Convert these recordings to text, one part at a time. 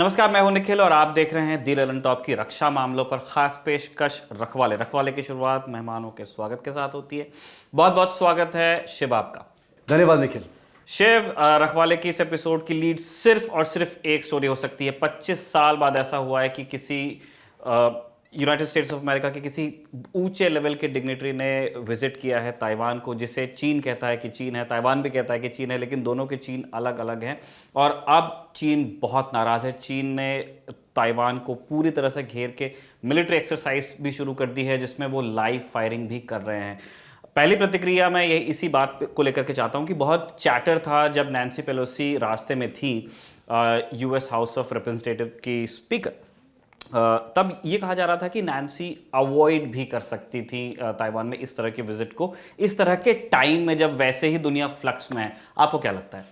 नमस्कार, मैं हूं निखिल और आप देख रहे हैं दी ललन टॉप की रक्षा मामलों पर खास पेशकश रखवाले की शुरुआत मेहमानों के स्वागत के साथ होती है। बहुत बहुत स्वागत है शिव आपका। धन्यवाद निखिल। शिव, रखवाले की इस एपिसोड की लीड सिर्फ और सिर्फ एक स्टोरी हो सकती है। 25 साल बाद ऐसा हुआ है कि किसी यूनाइटेड स्टेट्स ऑफ अमेरिका के किसी ऊंचे लेवल के डिग्निटरी ने विजिट किया है ताइवान को, जिसे चीन कहता है कि चीन है, ताइवान भी कहता है कि चीन है, लेकिन दोनों के चीन अलग अलग हैं। और अब चीन बहुत नाराज है। चीन ने ताइवान को पूरी तरह से घेर के मिलिट्री एक्सरसाइज भी शुरू कर दी है, जिसमें वो लाइव फायरिंग भी कर रहे हैं। पहली प्रतिक्रिया मैं ये इसी बात को लेकर के चाहता हूँ कि बहुत चैटर था जब नैन्सी पेलोसी रास्ते में थी, यूएस हाउस ऑफ रिप्रेजेंटेटिव की स्पीकर। तब ये कहा जा रहा था कि नैन्सी अवॉइड भी कर सकती थी ताइवान में इस तरह के विजिट को, इस तरह के टाइम में जब वैसे ही दुनिया फ्लक्स में है। आपको क्या लगता है?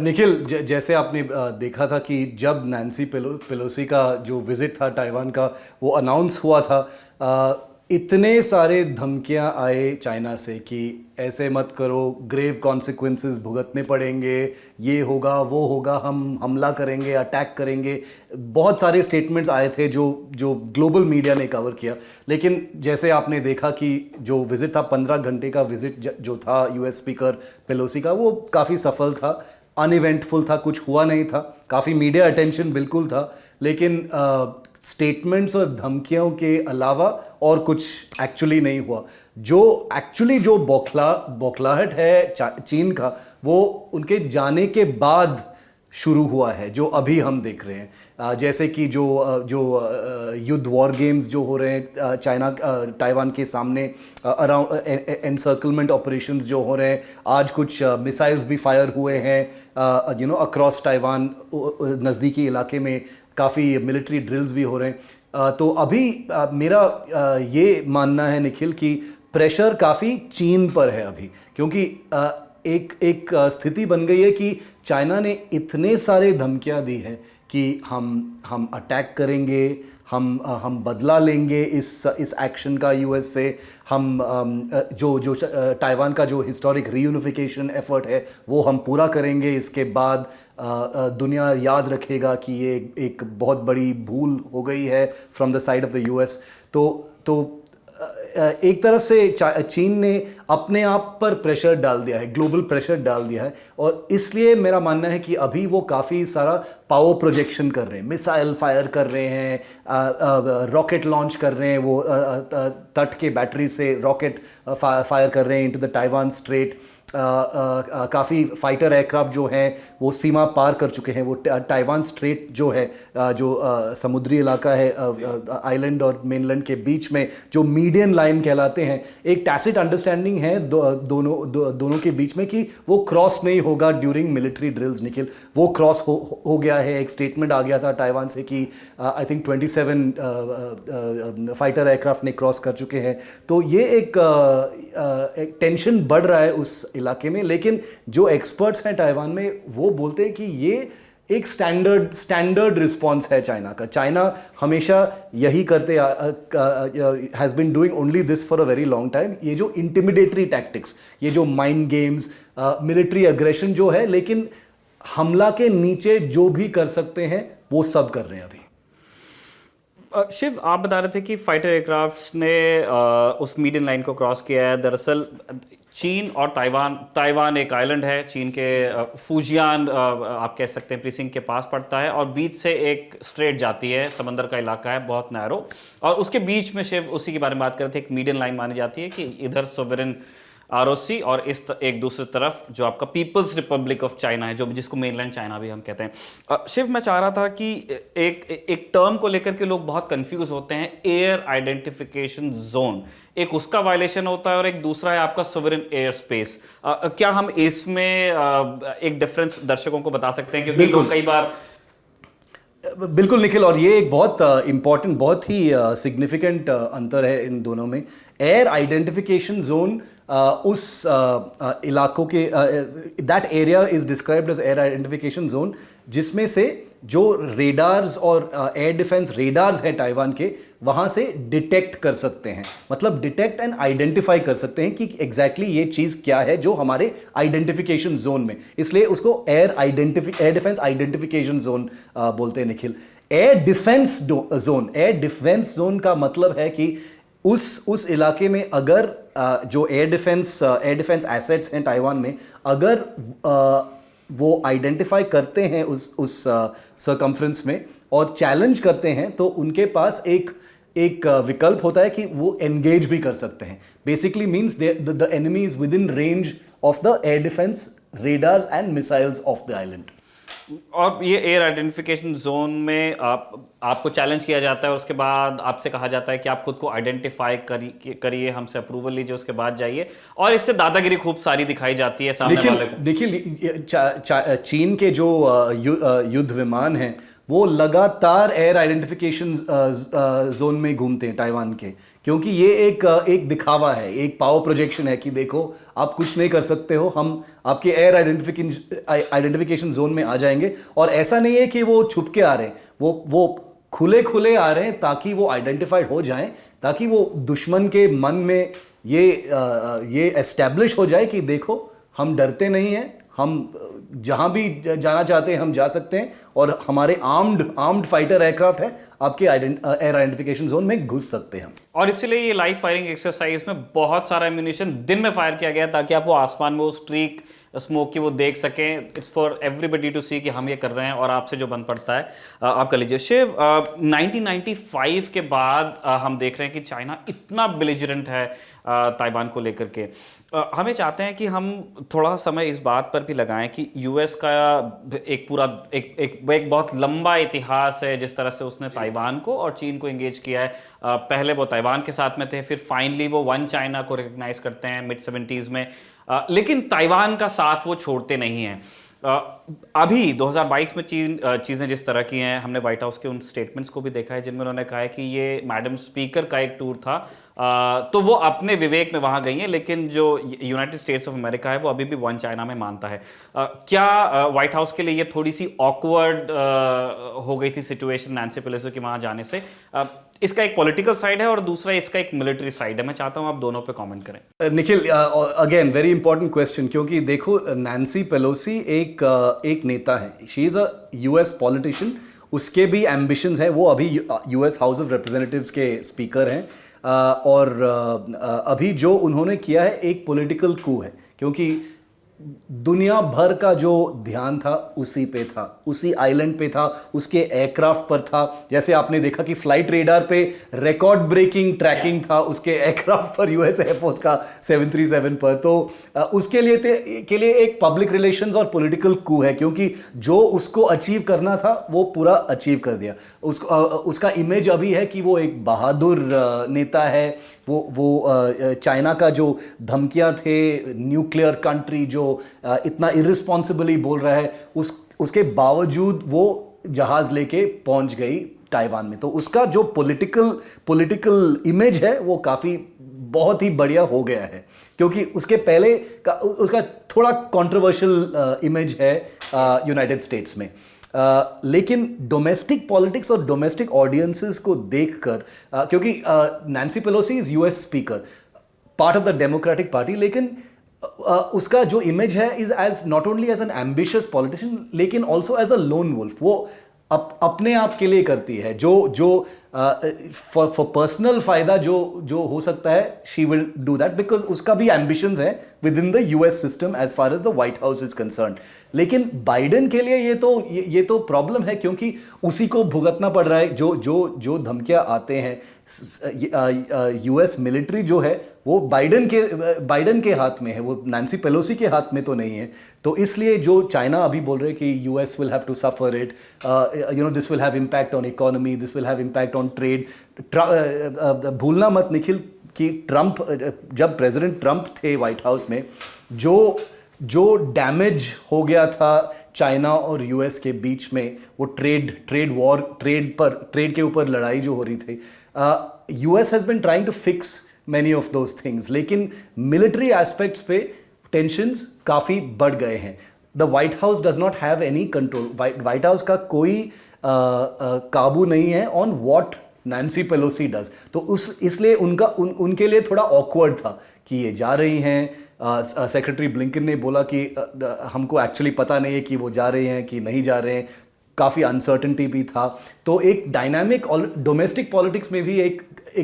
निखिल, जैसे आपने देखा था कि जब नैन्सी पेलोसी का जो विजिट था ताइवान का वो अनाउंस हुआ था, इतने सारे धमकियां आए चाइना से कि ऐसे मत करो, ग्रेव कॉन्सिक्वेंसेस भुगतने पड़ेंगे, ये होगा वो होगा, हम हमला करेंगे, अटैक करेंगे। बहुत सारे स्टेटमेंट्स आए थे जो ग्लोबल मीडिया ने कवर किया। लेकिन जैसे आपने देखा कि जो विजिट था, 15 घंटे का विजिट जो था यूएस स्पीकर पेलोसी का, वो काफ़ी सफल था, अनइवेंटफुल था, कुछ हुआ नहीं था। काफ़ी मीडिया अटेंशन बिल्कुल था, लेकिन स्टेटमेंट्स और धमकियों के अलावा और कुछ एक्चुअली नहीं हुआ। जो बौखलाहट है चीन का, वो उनके जाने के बाद शुरू हुआ है, जो अभी हम देख रहे हैं। जैसे कि जो युद्ध वॉर गेम्स जो हो रहे हैं ताइवान के सामने, अराउंड एनसर्कलमेंट ऑपरेशंस जो हो रहे हैं, आज कुछ मिसाइल्स भी फायर हुए हैं अक्रॉस ताइवान, नज़दीकी इलाके में काफ़ी मिलिट्री ड्रिल्स भी हो रहे हैं। तो अभी मेरा ये मानना है निखिल कि प्रेशर काफ़ी चीन पर है अभी, क्योंकि एक स्थिति बन गई है कि चाइना ने इतने सारे धमकियां दी हैं कि हम अटैक करेंगे, हम बदला लेंगे इस एक्शन का यूएस से। हम जो ताइवान का जो हिस्टोरिक रीयूनिफिकेशन एफर्ट है वो हम पूरा करेंगे। इसके बाद दुनिया याद रखेगा कि ये एक बहुत बड़ी भूल हो गई है from the side of the US. तो एक तरफ से चीन ने अपने आप पर प्रेशर डाल दिया है, ग्लोबल प्रेशर डाल दिया है, और इसलिए मेरा मानना है कि अभी वो काफ़ी सारा पावर प्रोजेक्शन कर रहे हैं, मिसाइल फायर कर रहे हैं, रॉकेट लॉन्च कर रहे हैं, वो तट के बैटरी से रॉकेट फायर कर रहे हैं इनटू द ताइवान स्ट्रेट। काफ़ी फाइटर एयरक्राफ्ट जो हैं वो सीमा पार कर चुके हैं। वो ताइवान स्ट्रेट जो है, जो समुद्री इलाका है आइलैंड और मेनलैंड के बीच में, जो मीडियन लाइन कहलाते हैं, एक टैसिट अंडरस्टैंडिंग है दोनों के बीच में कि वो क्रॉस नहीं होगा ड्यूरिंग मिलिट्री ड्रिल्स। निखिल, वो क्रॉस हो गया है। एक स्टेटमेंट आ गया था ताइवान से कि आई थिंक 27 फाइटर एयरक्राफ्ट ने क्रॉस कर चुके हैं। तो ये एक टेंशन बढ़ रहा है उस इलाके में। लेकिन जो एक्सपर्ट्स हैं ताइवान में, वो बोलते हैं कि ये एक स्टैंडर्ड रिस्पॉन्स है चाइना का। चाइना हमेशा यही करते has been doing only this for a very long time. ये जो इंटिमिडेटरी टैक्टिक्स, ये जो माइंड गेम्स, मिलिट्री अग्रेशन जो है, लेकिन हमला के नीचे जो भी कर सकते हैं वो सब कर रहे हैं अभी। शिव, आप बता रहे थे कि फाइटर एयरक्राफ्ट्स ने उस मीडियन लाइन को क्रॉस किया है। दरअसल चीन और ताइवान एक आइलैंड है, चीन के फुजियान आप कह सकते हैं प्रीसिंग के पास पड़ता है, और बीच से एक स्ट्रेट जाती है, समंदर का इलाका है, बहुत नैरो, और उसके बीच में शिव उसी के बारे में बात कर रहे थे, एक मीडियन लाइन मानी जाती है कि इधर सोवरेन आरओसी और एक दूसरी तरफ जो आपका पीपल्स रिपब्लिक ऑफ चाइना है, जो जिसको मेनलैंड चाइना भी हम कहते हैं। शिव, मैं चाह रहा था कि एक टर्म को लेकर के लोग बहुत कंफ्यूज होते हैं, एयर आइडेंटिफिकेशन जोन। एक उसका वायलेशन होता है और एक दूसरा है आपका सोवरेन एयर स्पेस। क्या हम इसमें एक डिफरेंस दर्शकों को बता सकते हैं? क्योंकि लोग कई बार बिल्कुल निखिल, और ये एक बहुत इंपॉर्टेंट, बहुत ही सिग्निफिकेंट अंतर है इन दोनों में। एयर आइडेंटिफिकेशन जोन उस इलाकों के that area is described as air identification zone, जिसमें से जो रेडार्स और एयर डिफेंस रेडार्स हैं ताइवान के, वहाँ से डिटेक्ट कर सकते हैं, मतलब डिटेक्ट एंड आइडेंटिफाई कर सकते हैं कि एग्जैक्टली ये चीज़ क्या है जो हमारे आइडेंटिफिकेशन जोन में, इसलिए उसको एयर डिफेंस आइडेंटिफिकेशन जोन बोलते हैं Nikhil. Air defence zone, air defence zone का मतलब है कि उस इलाके में अगर जो एयर डिफेंस एसेट्स हैं ताइवान में, अगर वो आइडेंटिफाई करते हैं उस सरकमफ्रेंस में और चैलेंज करते हैं, तो उनके पास एक विकल्प होता है कि वो एंगेज भी कर सकते हैं. Basically means the enemy is with in range of the air defence radars and missiles of the island. और ये एयर आइडेंटिफिकेशन जोन में आपको चैलेंज किया जाता है और उसके बाद आपसे कहा जाता है कि आप खुद को आइडेंटिफाई करिए, हमसे अप्रूवल लीजिए, उसके बाद जाइए. और इससे दादागिरी खूब सारी दिखाई जाती है सामने वाले को. देखिए, चीन के जो युद्ध विमान हैं वो लगातार एयर आइडेंटिफिकेशन जोन में घूमते हैं ताइवान के, क्योंकि ये एक दिखावा है, एक पावर प्रोजेक्शन है कि देखो आप कुछ नहीं कर सकते हो, हम आपके एयर आइडेंटिफिकेशन जोन में आ जाएंगे. और ऐसा नहीं है कि वो छुप के आ रहे हैं, वो खुले खुले आ रहे हैं ताकि वो आइडेंटिफाइड हो जाएं, ताकि वो दुश्मन के मन में ये एस्टैब्लिश हो जाए कि देखो हम डरते नहीं हैं, हम जहां भी जाना चाहते हैं हम जा सकते हैं, और हमारे आर्म्ड फाइटर एयरक्राफ्ट है, आपके एयर आइडेंटिफिकेशन जोन में घुस सकते हैं. और इसलिए ये लाइव फायरिंग एक्सरसाइज में बहुत सारा एम्यूनिशन दिन में फायर किया गया ताकि आप वो आसमान में वो स्ट्रीक स्मोक की वो देख सकें. इट्स फॉर एवरीबडी टू सी कि हम ये कर रहे हैं और आपसे जो बन पड़ता है आप कर लीजिए. शिव, 1995 के बाद हम देख रहे हैं कि चाइना इतना बिलिजरेंट है ताइवान को लेकर के. हमें चाहते हैं कि हम थोड़ा समय इस बात पर भी लगाएं कि यूएस का एक पूरा एक बहुत लंबा इतिहास है जिस तरह से उसने ताइवान को और चीन को एंगेज किया है. पहले वो ताइवान के साथ में थे, फिर फाइनली वो वन चाइना को रिकग्नाइज करते हैं मिड 70s में. लेकिन ताइवान का साथ वो छोड़ते नहीं हैं. अभी 2022 में चीज़ें जिस तरह की हैं, हमने व्हाइट हाउस के उन स्टेटमेंट्स को भी देखा है जिनमें उन्होंने कहा है कि ये मैडम स्पीकर का एक टूर था, तो वो अपने विवेक में वहाँ गई हैं, लेकिन जो यूनाइटेड स्टेट्स ऑफ अमेरिका है वो अभी भी वन चाइना में मानता है. क्या व्हाइट हाउस के लिए ये थोड़ी सी ऑकवर्ड हो गई थी सिचुएशन नैंसी पेलोसी के वहाँ जाने से? इसका एक पॉलिटिकल साइड है और दूसरा इसका एक मिलिट्री साइड है. मैं चाहता हूं आप दोनों पे कमेंट करें. Nikhil, again very important question, क्योंकि देखो नैंसी पेलोसी एक नेता है, she is a US politician. उसके भी एम्बिशंस हैं, वो अभी यूएस हाउस ऑफ रिप्रेजेंटेटिव्स के स्पीकर हैं, और अभी जो उन्होंने किया है एक पॉलिटिकल कू है, क्योंकि दुनिया भर का जो ध्यान था उसी पे था, उसी आइलैंड पे था, उसके एयरक्राफ्ट पर था. जैसे आपने देखा कि फ्लाइट रेडार पे रिकॉर्ड ब्रेकिंग ट्रैकिंग था उसके एयरक्राफ्ट पर, यूएस एयरफोर्स का 737 पर. तो उसके लिए एक पब्लिक रिलेशंस और पॉलिटिकल कू है, क्योंकि जो उसको अचीव करना था वो पूरा अचीव कर दिया. उसका इमेज अभी है कि वो एक बहादुर नेता है. वो चाइना का जो धमकियां थे, न्यूक्लियर कंट्री जो इतना इररिस्पॉन्सिबली बोल रहा है, उसके बावजूद वो जहाज लेके पहुंच गई ताइवान में. तो उसका जो पॉलिटिकल इमेज है वो काफ़ी बहुत ही बढ़िया हो गया है, क्योंकि उसके पहले का उसका थोड़ा कंट्रोवर्शियल इमेज है यूनाइटेड स्टेट्स में. लेकिन डोमेस्टिक पॉलिटिक्स और डोमेस्टिक ऑडियंसेस को देखकर, क्योंकि Nancy Pelosi is US speaker, part of the Democratic party, लेकिन उसका जो इमेज है is as not only as an ambitious politician लेकिन also as a lone wolf. वो अपने आप के लिए करती है जो फॉर पर्सनल फायदा जो हो सकता है, she will do that, because उसका भी एम्बिशंस है within the US system as far as the White House is concern. लेकिन बाइडेन के लिए ये तो प्रॉब्लम है, क्योंकि उसी को भुगतना पड़ रहा है. जो धमकियां आते हैं, यूएस मिलिट्री जो है वो बाइडेन के हाथ में है, वो नैंसी पेलोसी के हाथ में तो नहीं है. तो इसलिए जो चाइना अभी बोल रहे हैं कि US will have to suffer it, this will have impact on economy, this will have impact on trade. भूलना मत निखिल कि जब प्रेसिडेंट ट्रंप थे व्हाइट हाउस में, जो डैमेज हो गया था चाइना और यूएस के बीच में, वो ट्रेड के ऊपर लड़ाई जो हो रही थी, US has been trying to fix many of those things, लेकिन मिलिट्री एस्पेक्ट्स पे टेंशंस काफ़ी बढ़ गए हैं. The White House does not have any control. White House का कोई काबू नहीं है on what Nancy Pelosi does. तो इसलिए उनके लिए थोड़ा ऑकवर्ड था कि ये जा रही हैं. सेक्रेटरी ब्लिंकन ने बोला कि हमको एक्चुअली पता नहीं है कि वो जा रहे हैं कि नहीं जा रहे हैं. काफ़ी अनसर्टेनिटी भी था। तो एक डायनामिक और डोमेस्टिक पॉलिटिक्स में भी एक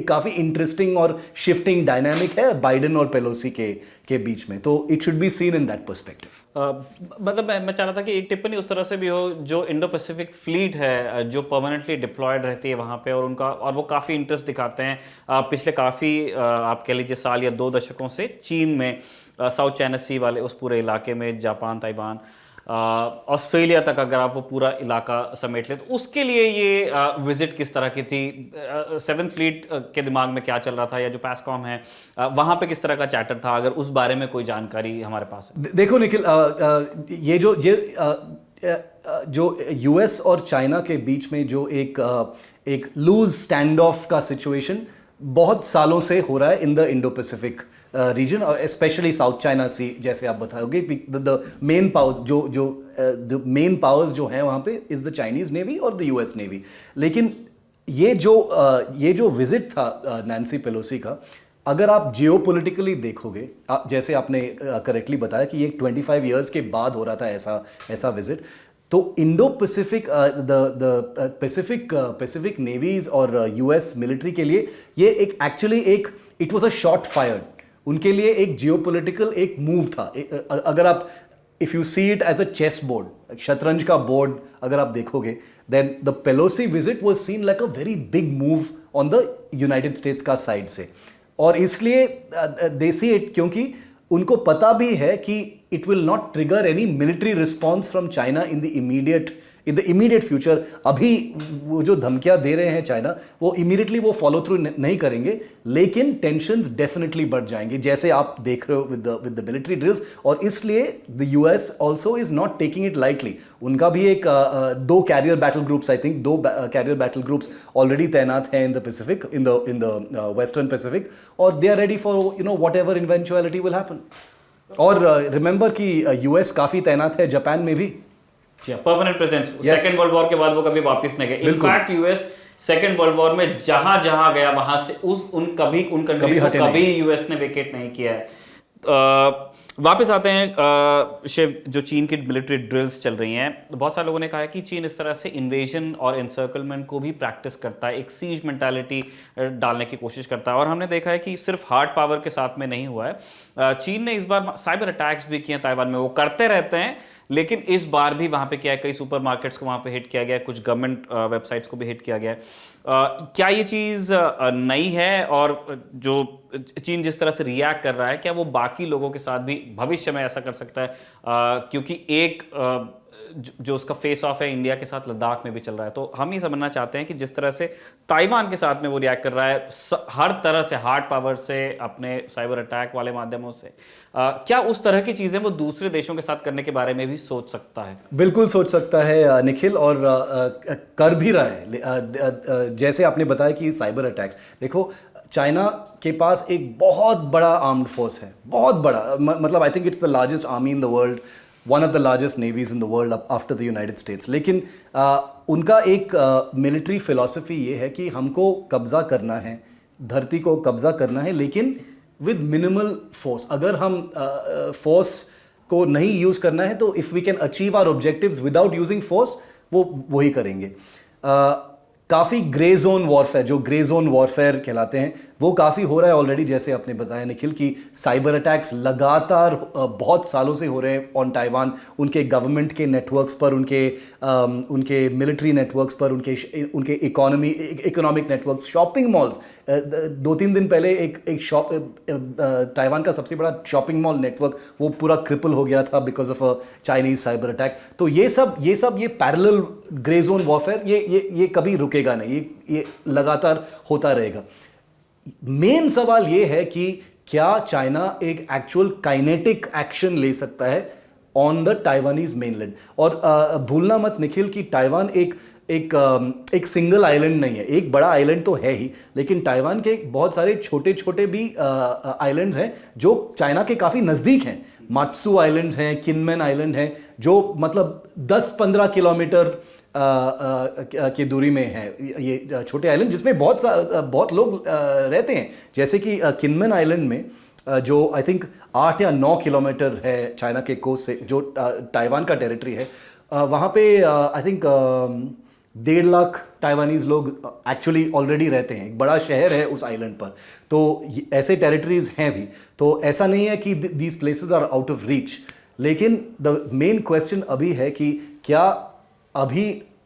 काफ़ी इंटरेस्टिंग और शिफ्टिंग डायनामिक है बाइडेन और पेलोसी के बीच में। तो it should be seen in that perspective. मतलब मैं चाह रहा था कि एक टिप्पणी उस तरह से भी हो, जो इंडो पैसिफिक फ्लीट है जो परमानेंटली डिप्लॉयड रहती है वहाँ पे, और वो काफ़ी इंटरेस्ट दिखाते हैं पिछले काफ़ी आप कह लीजिए साल या 2 दशकों से चीन में, साउथ चाइना सी वाले उस पूरे इलाके में, जापान, ताइवान, ऑस्ट्रेलिया तक अगर आप वो पूरा इलाका समेट ले, तो उसके लिए ये विजिट किस तरह की थी? 7th फ्लीट के दिमाग में क्या चल रहा था, या जो पैसकॉम है वहाँ पे किस तरह का चैटर था, अगर उस बारे में कोई जानकारी हमारे पास है? देखो निखिल, ये जो यूएस और चाइना के बीच में जो एक लूज स्टैंड ऑफ का सिचुएशन बहुत सालों से हो रहा है in the Indo Pacific region, और स्पेशली साउथ चाइना सी, जैसे आप बताओगे द मेन पावर्स जो हैं वहाँ पे इज द चाइनीज नेवी और द यूएस नेवी। लेकिन ये जो विजिट था नैन्सी पेलोसी का, अगर आप जियोपॉलिटिकली देखोगे, जैसे आपने करेक्टली बताया कि ये 25 इयर्स के बाद हो रहा था ऐसा विजिट, तो Indo Pacific the Pacific navies और यूएस मिलिट्री के लिए ये actually it was a shot fired, उनके लिए एक जियोपॉलिटिकल एक मूव था। अगर आप if you see it as a chess board, शतरंज का बोर्ड अगर आप देखोगे, then the Pelosi visit was seen like a very big move on the United States का साइड से। और इसलिए दे सी इट, क्योंकि उनको पता भी है कि it will not trigger any military response from China in the immediate future. अभी वो जो धमकियां दे रहे हैं चाइना, वो इमीडिएटली वो फॉलो थ्रू नहीं करेंगे, लेकिन टेंशंस डेफिनेटली बढ़ जाएंगे, जैसे आप देख रहे हो विद द मिलिट्री ड्रिल्स। और इसलिए the US also is not taking it lightly. उनका भी एक 2 carrier battle groups, I think 2 carrier battle groups already तैनात हैं in the Pacific, in the western Pacific, और they are ready for whatever eventuality will happen. और remember कि US काफी तैनात है जापान में भी, permanent presence. Second world war के बाद वो कभी वापस नहीं गए। In fact US second world war में जहां जहां गया वहां से उन कंट्रीज को कभी यूएस ने वेकेट नहीं किया है। वापस आते हैं शिव, जो चीन की मिलिट्री ड्रिल्स चल रही हैं, तो बहुत सारे लोगों ने कहा है कि चीन इस तरह से इन्वेजन और एनसर्कलमेंट को भी प्रैक्टिस करता है, एक सीज मेंटालिटी डालने की कोशिश करता है। और हमने देखा है कि सिर्फ हार्ड पावर के साथ में नहीं हुआ है, चीन ने इस बार साइबर अटैक्स भी किए ताइवान में। वो करते रहते हैं, लेकिन इस बार भी वहां पे क्या है, कई सुपरमार्केट्स को वहां पे हिट किया गया है, कुछ गवर्नमेंट वेबसाइट्स को भी हिट किया गया है। क्या ये चीज नई है, और जो चीन जिस तरह से रिएक्ट कर रहा है, क्या वो बाकी लोगों के साथ भी भविष्य में ऐसा कर सकता है? क्योंकि एक जो उसका फेस ऑफ है इंडिया के साथ लद्दाख में भी चल रहा है। तो हम ये समझना चाहते हैं कि जिस तरह से ताइवान के साथ में वो रिएक्ट कर रहा है, हर तरह से हार्ड पावर से, अपने साइबर अटैक वाले माध्यमों से, क्या उस तरह की चीजें वो दूसरे देशों के साथ करने के बारे में भी सोच सकता है? बिल्कुल सोच सकता है निखिल, और कर भी रहा है। जैसे आपने बताया कि साइबर अटैक्स, देखो चाइना के पास एक बहुत बड़ा आर्म्ड फोर्स है, बहुत बड़ा, मतलब I think it's the largest army in the world, one of the largest navies in the world after the United States. लेकिन उनका एक मिलिट्री फिलॉसफी ये है कि हमको कब्जा करना है, धरती को कब्जा करना है, लेकिन विद मिनिमल फोर्स। अगर हम फोर्स को नहीं यूज करना है, तो if we can achieve our objectives without using force, वो वही करेंगे। काफ़ी ग्रे जोन वॉरफेयर, जो ग्रे जोन वॉरफेयर कहलाते हैं, वो काफ़ी हो रहा है ऑलरेडी। जैसे आपने बताया निखिल कि साइबर अटैक्स लगातार बहुत सालों से हो रहे हैं ऑन ताइवान, उनके गवर्नमेंट के नेटवर्क्स पर, उनके मिलिट्री नेटवर्क्स पर, उनके इकोनॉमिक नेटवर्क्स, शॉपिंग मॉल्स। 2-3 दिन पहले एक शॉप, ताइवान का सबसे बड़ा शॉपिंग मॉल नेटवर्क, वो पूरा क्रिपल हो गया था because of a Chinese cyber attack. तो ये पैरेलल ग्रे जोन वॉरफेयर, ये कभी रुकेगा नहीं, ये लगातार होता रहेगा। मेन सवाल ये है कि क्या चाइना एक एक्चुअल काइनेटिक एक्शन ले सकता है ऑन द ताइवानीज मेनलैंड। और भूलना मत निखिल कि ताइवान एक सिंगल आइलैंड नहीं है, एक बड़ा आइलैंड तो है ही, लेकिन ताइवान के बहुत सारे छोटे छोटे भी आइलैंड्स हैं जो चाइना के काफ़ी नज़दीक हैं। मात्सू आइलैंड्स हैं, किनमेन आइलैंड हैं, जो मतलब 10-15 किलोमीटर की दूरी में है ये छोटे आइलैंड, जिसमें बहुत लोग रहते हैं। जैसे कि किनमेन आइलैंड में जो आई थिंक 8 या 9 किलोमीटर है चाइना के कोस्ट से, जो ताइवान का टेरिटरी है, वहाँ पे आई थिंक 1.5 लाख ताइवानीज लोग एक्चुअली ऑलरेडी रहते हैं, एक बड़ा शहर है उस आइलैंड पर, तो ऐसे टेरिटरीज हैं भी, तो ऐसा नहीं है कि these places are out of reach. लेकिन द मेन क्वेश्चन अभी है कि क्या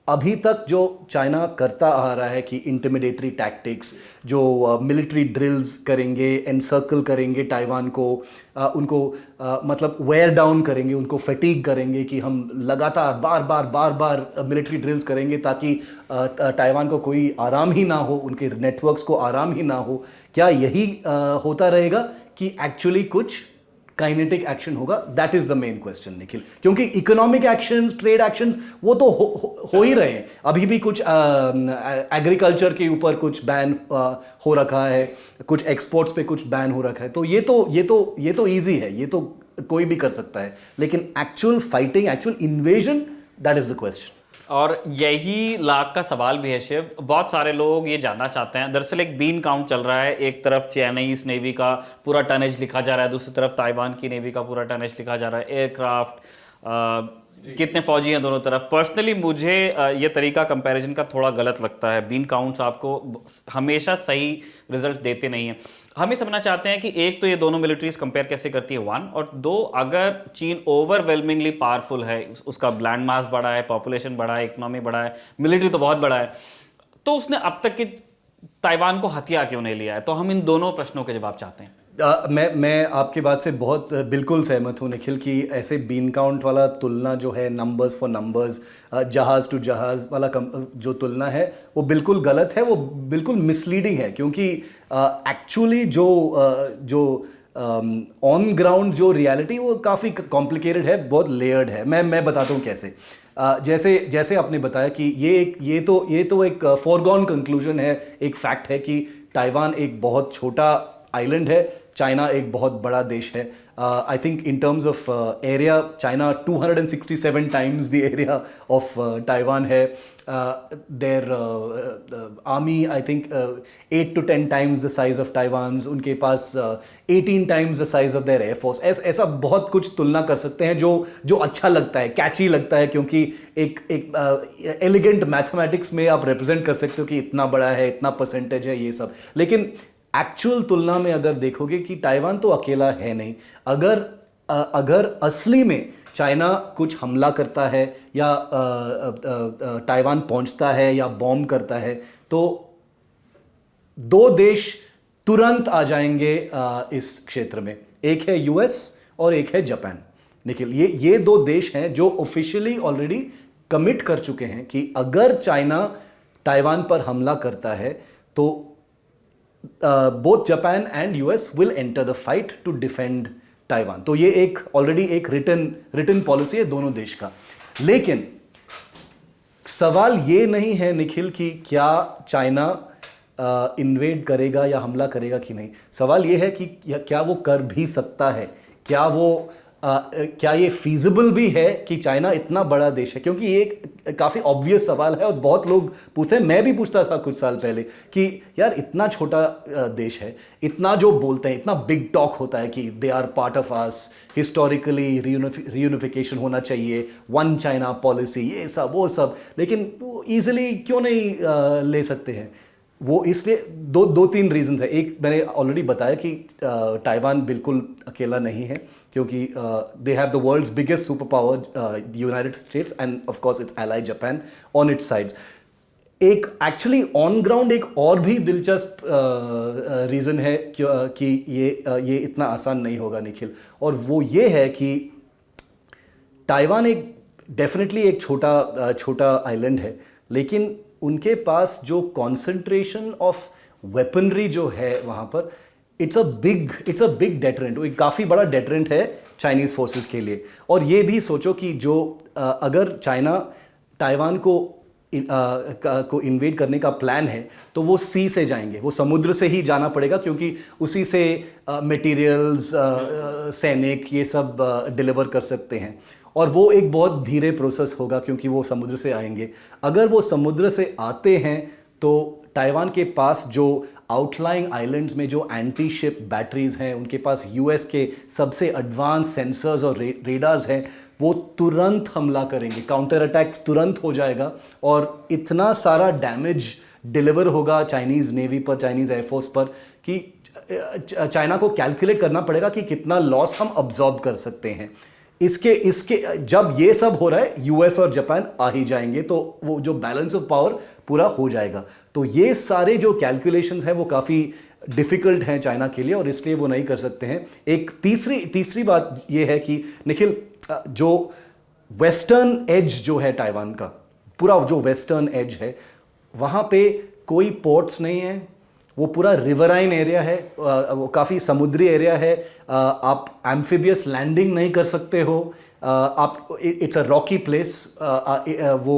अभी तक जो चाइना करता आ रहा है कि इंटिमिडेटरी टैक्टिक्स, जो मिलिट्री ड्रिल्स करेंगे, एनसर्कल करेंगे ताइवान को, उनको मतलब वेयर डाउन करेंगे, उनको फटीग करेंगे कि हम लगातार बार बार मिलिट्री ड्रिल्स करेंगे ताकि ताइवान को कोई आराम ही ना हो, उनके नेटवर्क्स को आराम ही ना हो, क्या यही होता रहेगा कि एक्चुअली कुछ काइनेटिक एक्शन होगा? That is the main question Nikhil, क्योंकि इकोनॉमिक एक्शंस, ट्रेड एक्शंस वो तो हो ही रहे हैं। अभी भी कुछ एग्रीकल्चर के ऊपर कुछ बैन हो रखा है, कुछ एक्सपोर्ट्स पे कुछ बैन हो रखा है, तो ये तो इजी है, ये तो कोई भी कर सकता है, लेकिन actual fighting, actual invasion, that is the question. और यही लाख का सवाल भी है शिव, बहुत सारे लोग ये जानना चाहते हैं। दरअसल एक बीन काउंट चल रहा है, एक तरफ चाइनीज नेवी का पूरा टनेज लिखा जा रहा है, दूसरी तरफ ताइवान की नेवी का पूरा टनेज लिखा जा रहा है, एयरक्राफ्ट, कितने फौजी हैं दोनों तरफ। पर्सनली मुझे ये तरीका कंपैरिजन का थोड़ा गलत लगता है। बीन काउंट्स आपको हमेशा सही रिजल्ट देते नहीं हैं। हम ये समझना चाहते हैं कि एक तो ये दोनों मिलिट्रीज कंपेयर कैसे करती है, 1, और 2, अगर चीन ओवरवेलमिंगली पावरफुल है, उसका लैंड मास बड़ा है, पॉपुलेशन बड़ा है, इकोनॉमी बड़ा है, मिलिट्री तो बहुत बड़ा है, तो उसने अब तक की ताइवान को हथिया क्यों नहीं लिया है? तो हम इन दोनों प्रश्नों के जवाब चाहते हैं। मैं आपकी बात से बहुत बिल्कुल सहमत हूँ निखिल कि ऐसे बीन काउंट वाला तुलना जो है, नंबर्स फॉर नंबर्स, जहाज़ टू जहाज़ वाला जो तुलना है वो बिल्कुल गलत है, वो बिल्कुल मिसलीडिंग है, क्योंकि एक्चुअली जो ऑन ग्राउंड जो रियलिटी वो काफ़ी कॉम्प्लिकेटेड है, बहुत लेयर्ड है। मैं बताता हूँ कैसे। जैसे आपने बताया कि ये तो एक फॉरगॉन कंक्लूजन है, एक फैक्ट है कि ताइवान एक बहुत छोटा आइलैंड है, चाइना एक बहुत बड़ा देश है। I think in terms of area China 267 times the area of Taiwan है। Their army I think 8 to 10 times the size of Taiwan, उनके पास 18 times the size of their air force. ऐसा बहुत कुछ तुलना कर सकते हैं जो अच्छा लगता है, कैची लगता है, क्योंकि एक एलिगेंट मैथमेटिक्स में आप रिप्रेजेंट कर सकते हो कि इतना बड़ा है, इतना परसेंटेज है, ये सब। लेकिन एक्चुअल तुलना में अगर देखोगे कि ताइवान तो अकेला है नहीं। अगर असली में चाइना कुछ हमला करता है या ताइवान पहुंचता है या बॉम्ब करता है, तो 2 देश तुरंत आ जाएंगे इस क्षेत्र में। एक है यूएस और एक है जापान। निखिल, ये 2 देश हैं जो ऑफिशियली ऑलरेडी कमिट कर चुके हैं कि अगर चाइना ताइवान पर हमला करता है तो both Japan and US will enter the fight to defend Taiwan। तो ये एक ऑलरेडी एक रिटन पॉलिसी है दोनों देश का। लेकिन सवाल ये नहीं है निखिल कि क्या चाइना इन्वेड करेगा या हमला करेगा कि नहीं। सवाल ये है कि क्या वो कर भी सकता है, क्या ये फीजिबल भी है कि चाइना इतना बड़ा देश है, क्योंकि ये एक काफ़ी ऑब्वियस सवाल है और बहुत लोग पूछते हैं, मैं भी पूछता था कुछ साल पहले कि यार इतना छोटा देश है, इतना जो बोलते हैं, इतना बिग टॉक होता है कि they are part of us, historically reunification होना चाहिए, 1 चाइना पॉलिसी, ये सब वो सब, लेकिन ईजिली क्यों नहीं ले सकते हैं वो? इसलिए 2-3 रीजंस है। एक मैंने ऑलरेडी बताया कि ताइवान बिल्कुल अकेला नहीं है, क्योंकि they have the world's biggest superpower United States and of course its ally Japan on its sides. एक एक्चुअली ऑन ग्राउंड एक और भी दिलचस्प रीज़न है कि ये इतना आसान नहीं होगा निखिल, और वो ये है कि ताइवान एक डेफिनेटली एक छोटा आइलैंड है, लेकिन उनके पास जो कॉन्सेंट्रेशन ऑफ वेपनरी जो है वहाँ पर, इट्स अ बिग डेटरेंट, वो एक काफ़ी बड़ा डेटरेंट है चाइनीज़ फोर्सेस के लिए। और ये भी सोचो कि जो अगर चाइना ताइवान को इन्वेड करने का प्लान है तो वो सी से जाएंगे, वो समुद्र से ही जाना पड़ेगा, क्योंकि उसी से मटेरियल्स, सैनिक, ये सब डिलीवर कर सकते हैं, और वो एक बहुत धीरे प्रोसेस होगा क्योंकि वो समुद्र से आएंगे। अगर वो समुद्र से आते हैं तो ताइवान के पास जो आउटलाइंग आइलैंड्स में जो एंटी शिप बैटरीज हैं, उनके पास यूएस के सबसे एडवांस सेंसर्स और रेडार्स हैं, वो तुरंत हमला करेंगे, काउंटर अटैक तुरंत हो जाएगा और इतना सारा डैमेज डिलीवर होगा चाइनीज़ नेवी पर, चाइनीज़ एयरफोर्स पर, कि चाइना को कैलकुलेट करना पड़ेगा कि कितना लॉस हम अब्जॉर्ब कर सकते हैं। इसके इसके जब ये सब हो रहा है, यूएस और जापान आ ही जाएंगे, तो वो जो बैलेंस ऑफ पावर पूरा हो जाएगा। तो ये सारे जो कैलकुलेशंस हैं वो काफ़ी डिफ़िकल्ट हैं चाइना के लिए, और इसलिए वो नहीं कर सकते हैं। एक तीसरी बात ये है कि निखिल, जो वेस्टर्न एज जो है ताइवान का, पूरा जो वेस्टर्न एज है, वहाँ पे कोई पोर्ट्स नहीं है, वो पूरा रिवराइन एरिया है, वो काफ़ी समुद्री एरिया है, आप एम्फीबियस लैंडिंग नहीं कर सकते हो, आप इट्स अ रॉकी प्लेस, वो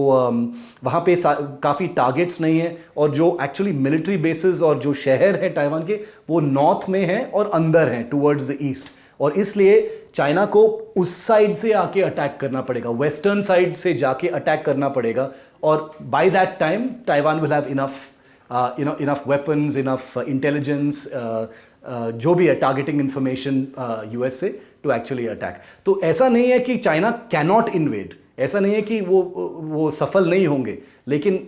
वहाँ पे काफ़ी टारगेट्स नहीं है, और जो एक्चुअली मिलिट्री बेसिस और जो शहर है ताइवान के, वो नॉर्थ में हैं और अंदर हैं टुवर्ड्स द ईस्ट, और इसलिए चाइना को उस साइड से आके अटैक करना पड़ेगा, वेस्टर्न साइड से जाके अटैक करना पड़ेगा, और by that time Taiwan will have enough weapons, enough intelligence, जो भी है टारगेटिंग इंफॉर्मेशन यूएस से, टू एक्चुअली अटैक। तो ऐसा नहीं है कि चाइना कैनॉट इन्वेड, ऐसा नहीं है कि वो सफल नहीं होंगे, लेकिन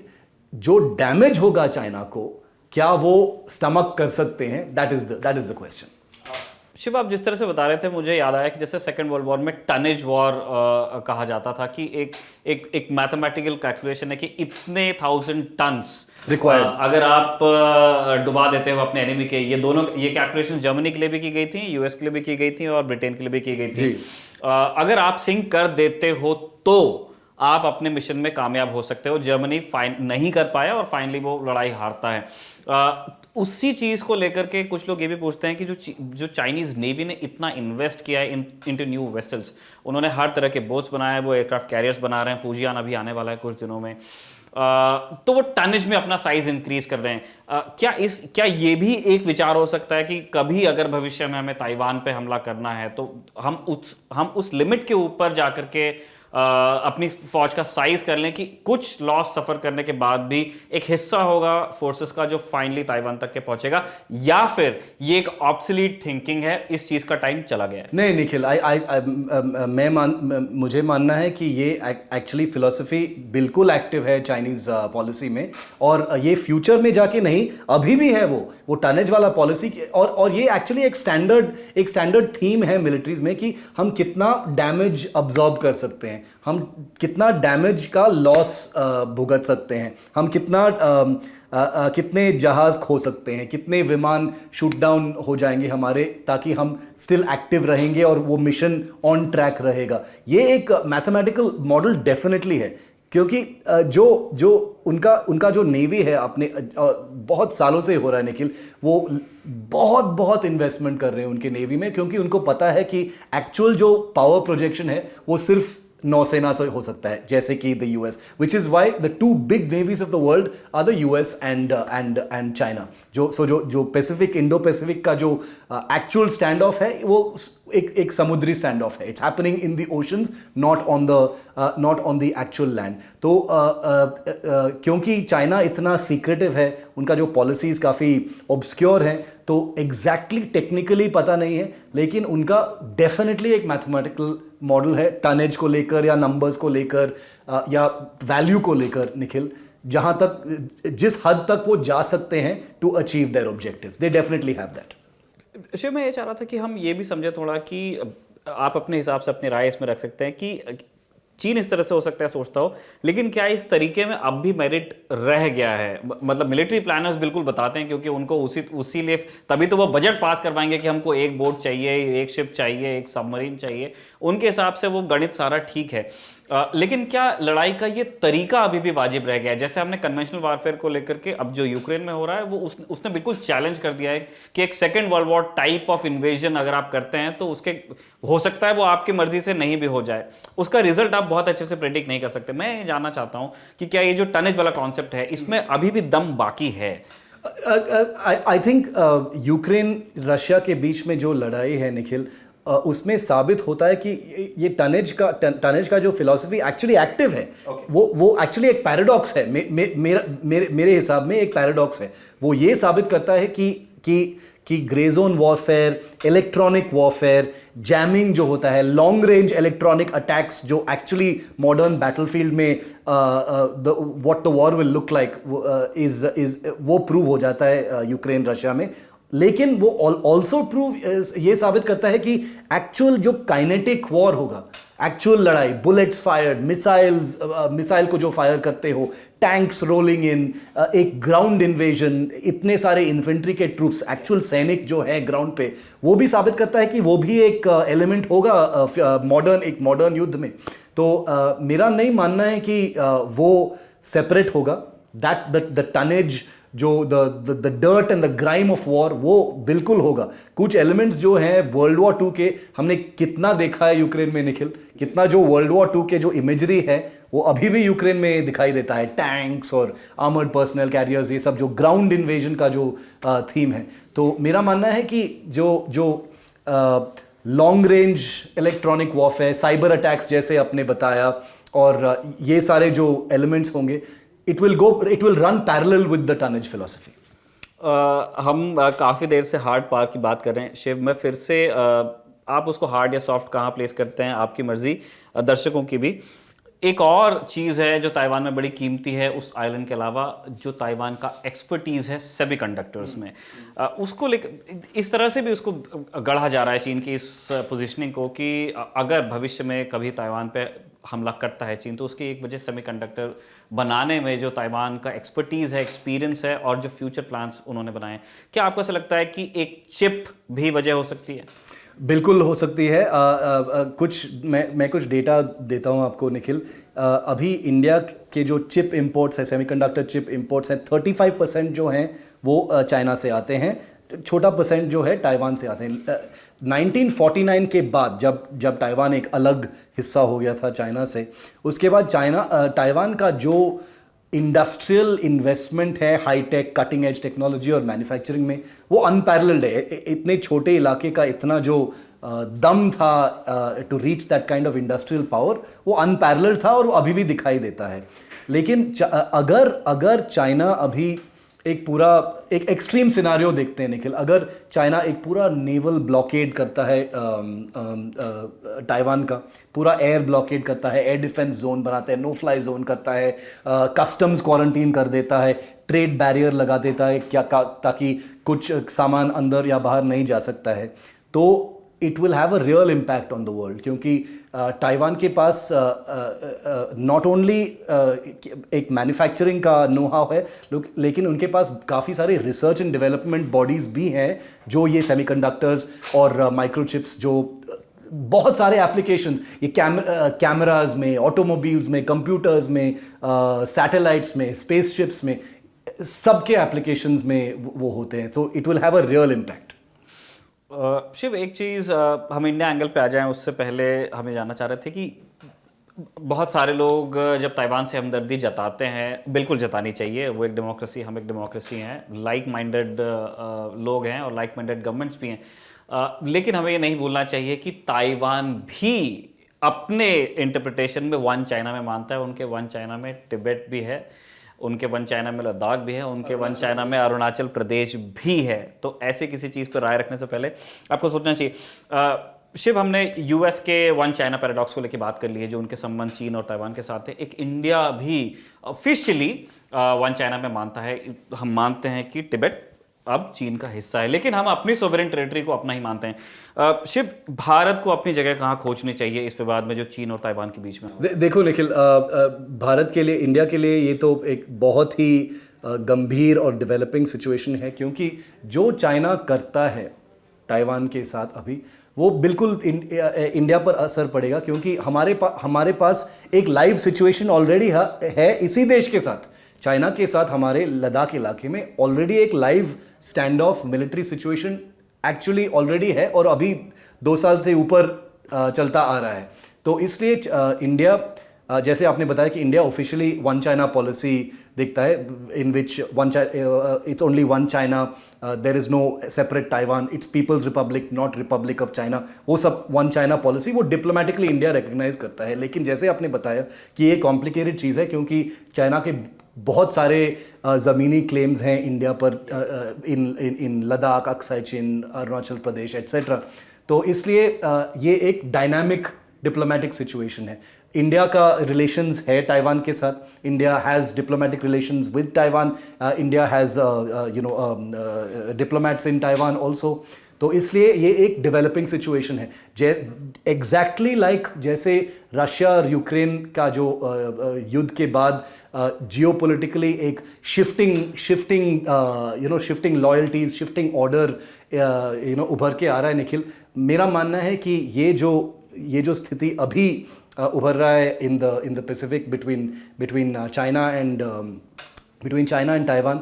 जो डैमेज होगा चाइना को, क्या वो स्टमक कर सकते हैं, that is the question. Shiv, आप जिस तरह से बता रहे थे, मुझे याद आया कि जैसे सेकेंड वर्ल्ड वॉर में टनेज वॉर कहा जाता था, कि एक मैथमेटिकल कैलकुलेशन है कि इतने 1000 टन्स रिक्वायर्ड अगर आप डुबा देते हो अपने एनिमी के, ये कैलकुलेशन जर्मनी के लिए भी की गई थी, यूएस के लिए भी की गई थी, और ब्रिटेन के लिए भी की गई थी। अगर आप सिंक कर देते हो तो आप अपने मिशन में कामयाब हो सकते हो। जर्मनी नहीं कर पाया और फाइनली वो लड़ाई हारता है। उसी चीज को लेकर के कुछ लोग ये भी पूछते हैं कि जो चाइनीज नेवी ने इतना इन्वेस्ट किया है इनटू न्यू वेसल्स, उन्होंने हर तरह के बोट्स बनाए, वो एयरक्राफ्ट कैरियर्स बना रहे हैं, फूजियान अभी आने वाला है कुछ दिनों में, तो वो टनेज में अपना साइज इंक्रीज कर रहे हैं। क्या ये भी एक विचार हो सकता है कि कभी अगर भविष्य में हमें ताइवान पे हमला करना है तो हम उस लिमिट के ऊपर जाकर के अपनी फौज का साइज कर लें, कि कुछ लॉस सफर करने के बाद भी एक हिस्सा होगा फोर्सेस का जो फाइनली ताइवान तक के पहुंचेगा, या फिर ये एक ऑब्सोलीट थिंकिंग है, इस चीज का टाइम चला गया है? नहीं निखिल, मुझे मानना है कि ये एक्चुअली फिलॉसफी बिल्कुल एक्टिव है चाइनीज पॉलिसी में, और ये फ्यूचर में जाके नहीं, अभी भी है वो टनेज वाला पॉलिसी, और ये एक्चुअली एक स्टैंडर्ड थीम है मिलिट्रीज में, कि हम कितना डैमेज अब्जॉर्ब कर सकते हैं, हम कितना डैमेज का लॉस भुगत सकते हैं, हम कितने जहाज खो सकते हैं, कितने विमान शूट डाउन हो जाएंगे हमारे, ताकि हम स्टिल एक्टिव रहेंगे और वो मिशन ऑन ट्रैक रहेगा। ये एक मैथमेटिकल मॉडल डेफिनेटली है, क्योंकि जो उनका जो नेवी है, अपने बहुत सालों से हो रहा है निखिल, वो बहुत इन्वेस्टमेंट कर रहे हैं उनके नेवी में, क्योंकि उनको पता है कि एक्चुअल जो पावर प्रोजेक्शन है वो सिर्फ नौसेना से हो सकता है, जैसे कि the US, which is why the two big navies of the world are the US and China. जो पैसिफिक, इंडो पैसिफिक का जो एक्चुअल स्टैंड ऑफ है, वो एक समुद्री स्टैंड ऑफ है, it's happening in the oceans, not on the actual land. तो क्योंकि चाइना इतना सीक्रेटिव है, उनका जो पॉलिसीज काफ़ी ऑब्सक्योर हैं, तो एग्जैक्टली टेक्निकली पता नहीं है, लेकिन उनका डेफिनेटली एक मैथमेटिकल मॉडल है, टनेज को लेकर या नंबर्स को लेकर या वैल्यू को लेकर निखिल, जहां तक जिस हद तक वो जा सकते हैं to achieve their objectives, they definitely have that. Shiv, मैं ये चाह रहा था कि हम ये भी समझे थोड़ा, कि आप अपने हिसाब से अपनी राय इसमें रख सकते हैं कि चीन इस तरह से हो सकता है सोचता हो, लेकिन क्या इस तरीके में अब भी मेरिट रह गया है? मतलब मिलिट्री प्लानर्स बिल्कुल बताते हैं, क्योंकि उनको उसी लिए तभी तो वो बजट पास करवाएंगे कि हमको एक बोट चाहिए, एक शिप चाहिए, एक सबमरीन चाहिए, उनके हिसाब से वो गणित सारा ठीक है। लेकिन क्या लड़ाई का ये तरीका अभी भी वाजिब रह गया है? जैसे हमने कन्वेंशनल वारफेयर को लेकर के अब जो यूक्रेन में हो रहा है, वो उसने बिल्कुल चैलेंज कर दिया है कि एक second world war type of invasion अगर आप करते हैं तो उसके हो सकता है वो आपकी मर्जी से नहीं भी हो जाए, उसका रिजल्ट आप बहुत अच्छे से प्रेडिक्ट नहीं कर सकते। मैं ये जानना चाहता हूं कि क्या ये जो टनेज वाला कॉन्सेप्ट है, इसमें अभी भी दम बाकी है? आई थिंक यूक्रेन रशिया के बीच में जो लड़ाई है निखिल, उसमें साबित होता है कि ये टनेज का जो फिलॉसफी एक्चुअली एक्टिव है, वो एक्चुअली एक पैराडॉक्स है। मेरे हिसाब में एक पैराडॉक्स है। वो ये साबित करता है कि grey zone warfare, electronic warfare, jamming जो होता है, लॉन्ग रेंज इलेक्ट्रॉनिक अटैक्स जो एक्चुअली मॉडर्न बैटलफील्ड में what the war will look like वो प्रूव हो जाता है यूक्रेन रशिया में। लेकिन वो ऑल्सो प्रूव ये साबित करता है कि एक्चुअल जो काइनेटिक वॉर होगा, एक्चुअल लड़ाई, बुलेट्स फायर्ड, मिसाइल को जो फायर करते हो, टैंक्स रोलिंग इन, एक ग्राउंड इन्वेजन, इतने सारे इन्फेंट्री के ट्रूप्स, एक्चुअल सैनिक जो है ग्राउंड पे, वो भी साबित करता है कि वो भी एक एलिमेंट होगा एक मॉडर्न युद्ध में। तो मेरा नहीं मानना है कि वो सेपरेट होगा। द टनेज जो the dirt and the grime of war, वो बिल्कुल होगा। कुछ एलिमेंट्स जो हैं वर्ल्ड वॉर 2 के, हमने कितना देखा है यूक्रेन में निखिल, कितना जो वर्ल्ड वॉर 2 के जो इमेजरी है वो अभी भी यूक्रेन में दिखाई देता है। टैंक्स और आर्मर्ड पर्सनल कैरियर्स, ये सब जो ग्राउंड इन्वेजन का जो थीम है। तो मेरा मानना है कि जो long range electronic warfare, cyber attacks जैसे आपने बताया, और ये सारे जो एलिमेंट्स होंगे, it will run parallel with the tonnage philosophy. हम काफ़ी देर से हार्ड पावर की बात कर रहे हैं शिव। मैं फिर से आप उसको हार्ड या सॉफ्ट कहाँ प्लेस करते हैं, आपकी मर्जी, दर्शकों की भी। एक और चीज़ है जो ताइवान में बड़ी कीमती है उस आइलैंड के अलावा, जो ताइवान का एक्सपर्टीज़ है सेमीकंडक्टर्स में, उसको लेकर इस तरह से भी उसको गढ़ा जा रहा है चीन की इस पोजीशनिंग को कि अगर भविष्य में कभी ताइवान पे हमला करता है चीन, तो उसकी एक वजह सेमीकंडक्टर बनाने में जो ताइवान का एक्सपर्टीज़ है, एक्सपीरियंस है, और जो फ्यूचर प्लान्स उन्होंने बनाए, क्या आपको ऐसा लगता है कि एक चिप भी वजह हो सकती है? बिल्कुल हो सकती है। मैं कुछ डेटा देता हूं आपको निखिल। अभी इंडिया के जो चिप इंपोर्ट्स है, सेमीकंडक्टर चिप इंपोर्ट्स हैं, 35% जो हैं वो चाइना से आते हैं, छोटा परसेंट जो है ताइवान से आते हैं। 1949 के बाद जब ताइवान एक अलग हिस्सा हो गया था चाइना से, उसके बाद ताइवान का जो इंडस्ट्रियल इन्वेस्टमेंट है हाईटेक कटिंग एज टेक्नोलॉजी और मैन्युफैक्चरिंग में, वो अनपैरेलल्ड है। इतने छोटे इलाके का इतना जो दम था to reach that kind of industrial power, वो अनपैरेलल्ड था और वो अभी भी दिखाई देता है। लेकिन अगर चाइना अभी एक एक्सट्रीम सिनारियो देखते हैं निखिल, अगर चाइना एक पूरा नेवल ब्लॉकेड करता है ताइवान का, पूरा एयर ब्लॉकेड करता है, एयर डिफेंस जोन बनाता है, नो फ्लाई जोन करता है, कस्टम्स क्वारंटीन कर देता है, ट्रेड बैरियर लगा देता है ताकि कुछ सामान अंदर या बाहर नहीं जा सकता है, तो it will have a real impact on the world. क्योंकि ताइवान के पास नॉट ओनली एक मैन्युफैक्चरिंग का नो हाउ है, लेकिन उनके पास काफ़ी सारे रिसर्च एंड डेवलपमेंट बॉडीज़ भी हैं जो ये सेमीकंडक्टर्स और माइक्रोचिप्स, जो बहुत सारे एप्लीकेशंस, ये कैमराज में, ऑटोमोबाइल्स में, कंप्यूटर्स में, सैटेलाइट्स में, स्पेसशिप्स में, सबके एप्लीकेशंस में वो होते हैं। So it will have a real impact. Shiv, एक चीज़ हम इंडिया एंगल पे आ जाएं उससे पहले हमें जानना चाह रहे थे कि बहुत सारे लोग जब ताइवान से हमदर्दी जताते हैं, बिल्कुल जतानी चाहिए, वो एक डेमोक्रेसी, हम एक डेमोक्रेसी हैं, लाइक माइंडेड लोग हैं और लाइक माइंडेड गवर्नमेंट्स भी हैं, लेकिन हमें ये नहीं भूलना चाहिए कि ताइवान भी अपने इंटरप्रिटेशन में वन चाइना में मानता है। उनके वन चाइना में तिब्बत भी है, उनके वन चाइना में लद्दाख भी है, उनके वन चाइना में अरुणाचल प्रदेश भी है। तो ऐसे किसी चीज़ पर राय रखने से पहले आपको सोचना चाहिए। शिव, हमने यूएस के वन चाइना पैराडॉक्स को लेकर बात कर ली है, जो उनके संबंध चीन और ताइवान के साथ है। एक इंडिया भी ऑफिशियली वन चाइना में मानता है। हम मानते हैं कि तिब्बत अब चीन का हिस्सा है, लेकिन हम अपनी सोवरेन टेरिटरी को अपना ही मानते हैं। शिव, भारत को अपनी जगह कहाँ खोजनी चाहिए इस विवाद में जो चीन और ताइवान के बीच में? देखो निखिल, भारत के लिए, इंडिया के लिए ये तो एक बहुत ही गंभीर और डेवलपिंग सिचुएशन है, क्योंकि जो चाइना करता है ताइवान के साथ अभी, वो बिल्कुल इंडिया पर असर पड़ेगा। क्योंकि हमारे पास एक लाइव सिचुएशन ऑलरेडी है इसी देश के साथ, चाइना के साथ। हमारे लद्दाख इलाके में ऑलरेडी एक live stand of military situation actually already है, और अभी 2 साल से ऊपर चलता आ रहा है। तो इसलिए इंडिया जैसे आपने बताया कि India officially one China policy देखता है, in which it's only one China, there is no separate Taiwan, it's people's republic not republic of China, वो सब वन चाइना पॉलिसी वो डिप्लोमेटिकली इंडिया रिकग्नाइज करता है। लेकिन जैसे आपने बताया कि ये कॉम्प्लिकेटेड चीज़ है, क्योंकि चाइना के बहुत सारे ज़मीनी क्लेम्स हैं इंडिया पर, इन लद्दाख, अक्साई चिन, अरुणाचल प्रदेश एट्सेट्रा। तो इसलिए ये एक डायनामिक डिप्लोमेटिक सिचुएशन है। इंडिया का रिलेशंस है ताइवान के साथ, India has diplomatic relations with Taiwan, India has diplomats in Taiwan also. तो इसलिए ये एक डेवलपिंग सिचुएशन है, एग्जैक्टली लाइक जैसे रशिया और यूक्रेन का जो युद्ध के बाद जियोपॉलिटिकली एक शिफ्टिंग लॉयल्टीज, शिफ्टिंग ऑर्डर उभर के आ रहा है। निखिल, मेरा मानना है कि ये जो स्थिति अभी उभर रहा है इन the Pacific between China and Taiwan,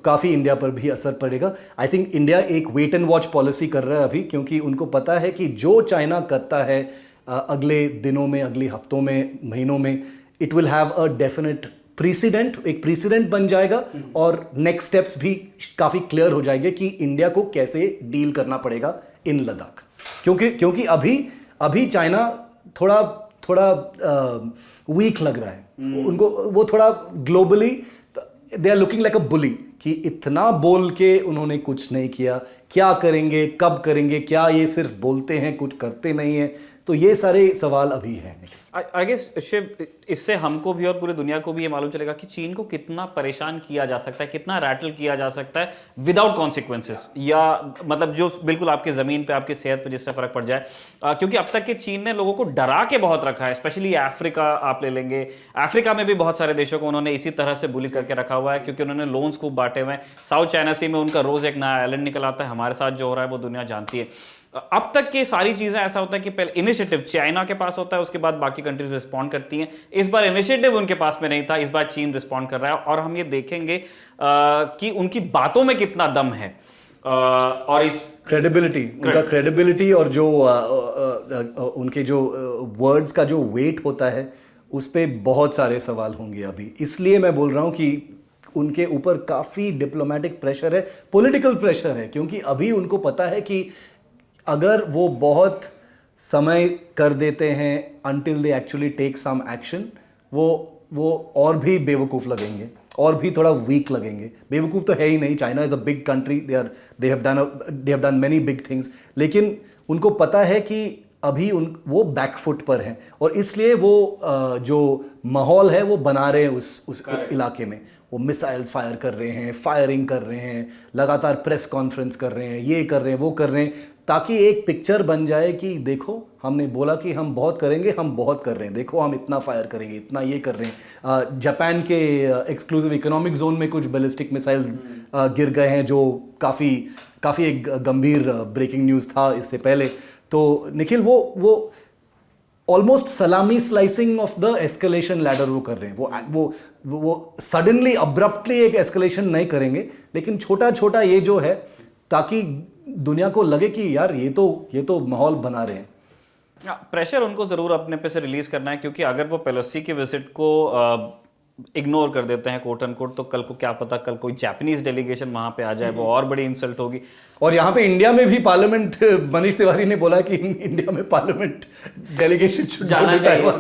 काफ़ी इंडिया पर भी असर पड़ेगा। आई थिंक इंडिया एक वेट एंड वॉच पॉलिसी कर रहा है अभी, क्योंकि उनको पता है कि जो चाइना करता है अगले दिनों में, अगले हफ्तों में, महीनों में, it will have a definite president, एक प्रीसिडेंट बन जाएगा और नेक्स्ट स्टेप्स भी काफ़ी क्लियर हो जाएंगे कि इंडिया को कैसे डील करना पड़ेगा इन लद्दाख। क्योंकि अभी चाइना थोड़ा वीक लग रहा है उनको, वो थोड़ा globally they are looking like a bully, कि इतना बोल के उन्होंने कुछ नहीं किया, क्या करेंगे, कब करेंगे, क्या ये सिर्फ बोलते हैं कुछ करते नहीं है। तो ये सारे सवाल अभी हैं। आई गेस शिव, इससे हमको भी और पूरी दुनिया को भी ये मालूम चलेगा कि चीन को कितना परेशान किया जा सकता है, कितना रैटल किया जा सकता है विदाउट कॉन्सिक्वेंसेस, या मतलब जो बिल्कुल आपके ज़मीन पे, आपकी सेहत पे जिससे फ़र्क पड़ जाए। क्योंकि अब तक के चीन ने लोगों को डरा के बहुत रखा है, स्पेशली अफ्रीका आप ले लेंगे, अफ्रीका में भी बहुत सारे देशों को उन्होंने इसी तरह से बुली करके रखा हुआ है, क्योंकि उन्होंने लोन्स खूब बांटे हुए हैं। साउथ चाइना सी में उनका रोज़ एक नया आइलैंड निकल आता है, हमारे साथ जो हो रहा है वो दुनिया जानती है। अब तक की सारी चीजें ऐसा होता है कि पहले इनिशिएटिव चाइना के पास होता है, उसके बाद बाकी कंट्रीज रिस्पॉन्ड करती हैं। इस बार इनिशिएटिव उनके पास में नहीं था, इस बार चीन रिस्पॉन्ड कर रहा है, और हम ये देखेंगे कि उनकी बातों में कितना दम है और इस उनका क्रेडिबिलिटी और जो उनके जो वर्ड्स का जो वेट होता है, उस पर बहुत सारे सवाल होंगे अभी। इसलिए मैं बोल रहा हूँ कि उनके ऊपर काफ़ी डिप्लोमेटिक प्रेशर है, पॉलिटिकल प्रेशर है, क्योंकि अभी उनको पता है कि अगर वो बहुत समय कर देते हैं until they actually take some action, वो और भी बेवकूफ़ लगेंगे और भी थोड़ा वीक लगेंगे। बेवकूफ़ तो है ही नहीं, China is a big country, they have done many big things, लेकिन उनको पता है कि अभी वो बैकफुट पर हैं, और इसलिए वो जो माहौल है वो बना रहे हैं उस इलाके में। वो मिसाइल्स फायर कर रहे हैं, फायरिंग कर रहे हैं, लगातार प्रेस कॉन्फ्रेंस कर रहे हैं, ये कर रहे हैं, वो कर रहे हैं, ताकि एक पिक्चर बन जाए कि देखो हमने बोला कि हम बहुत करेंगे, हम बहुत कर रहे हैं, देखो हम इतना फायर करेंगे, इतना ये कर रहे हैं। जापान के एक्सक्लूसिव इकोनॉमिक जोन में कुछ बैलिस्टिक मिसाइल्स गिर गए हैं, जो काफ़ी एक गंभीर ब्रेकिंग न्यूज़ था इससे पहले। तो निखिल, वो ऑलमोस्ट सलामी slicing of the escalation ladder वो कर रहे हैं। वो सडनली अब्रप्टली एक एस्केलेशन नहीं करेंगे, लेकिन छोटा छोटा ये जो है, ताकि दुनिया को लगे कि यार ये तो माहौल बना रहे हैं। प्रेशर उनको ज़रूर अपने पे से रिलीज करना है, क्योंकि अगर वो पेलोसी की विजिट को इग्नोर कर देते हैं कोट अनकोट, तो कल को क्या पता कल कोई जापानीज डेलीगेशन वहां पे आ जाए, वो और बड़ी इंसल्ट होगी। और यहाँ पे इंडिया में भी पार्लियामेंट, मनीष तिवारी ने बोला कि इंडिया में पार्लियामेंट डेलीगेशन शुड जाना चाहिए।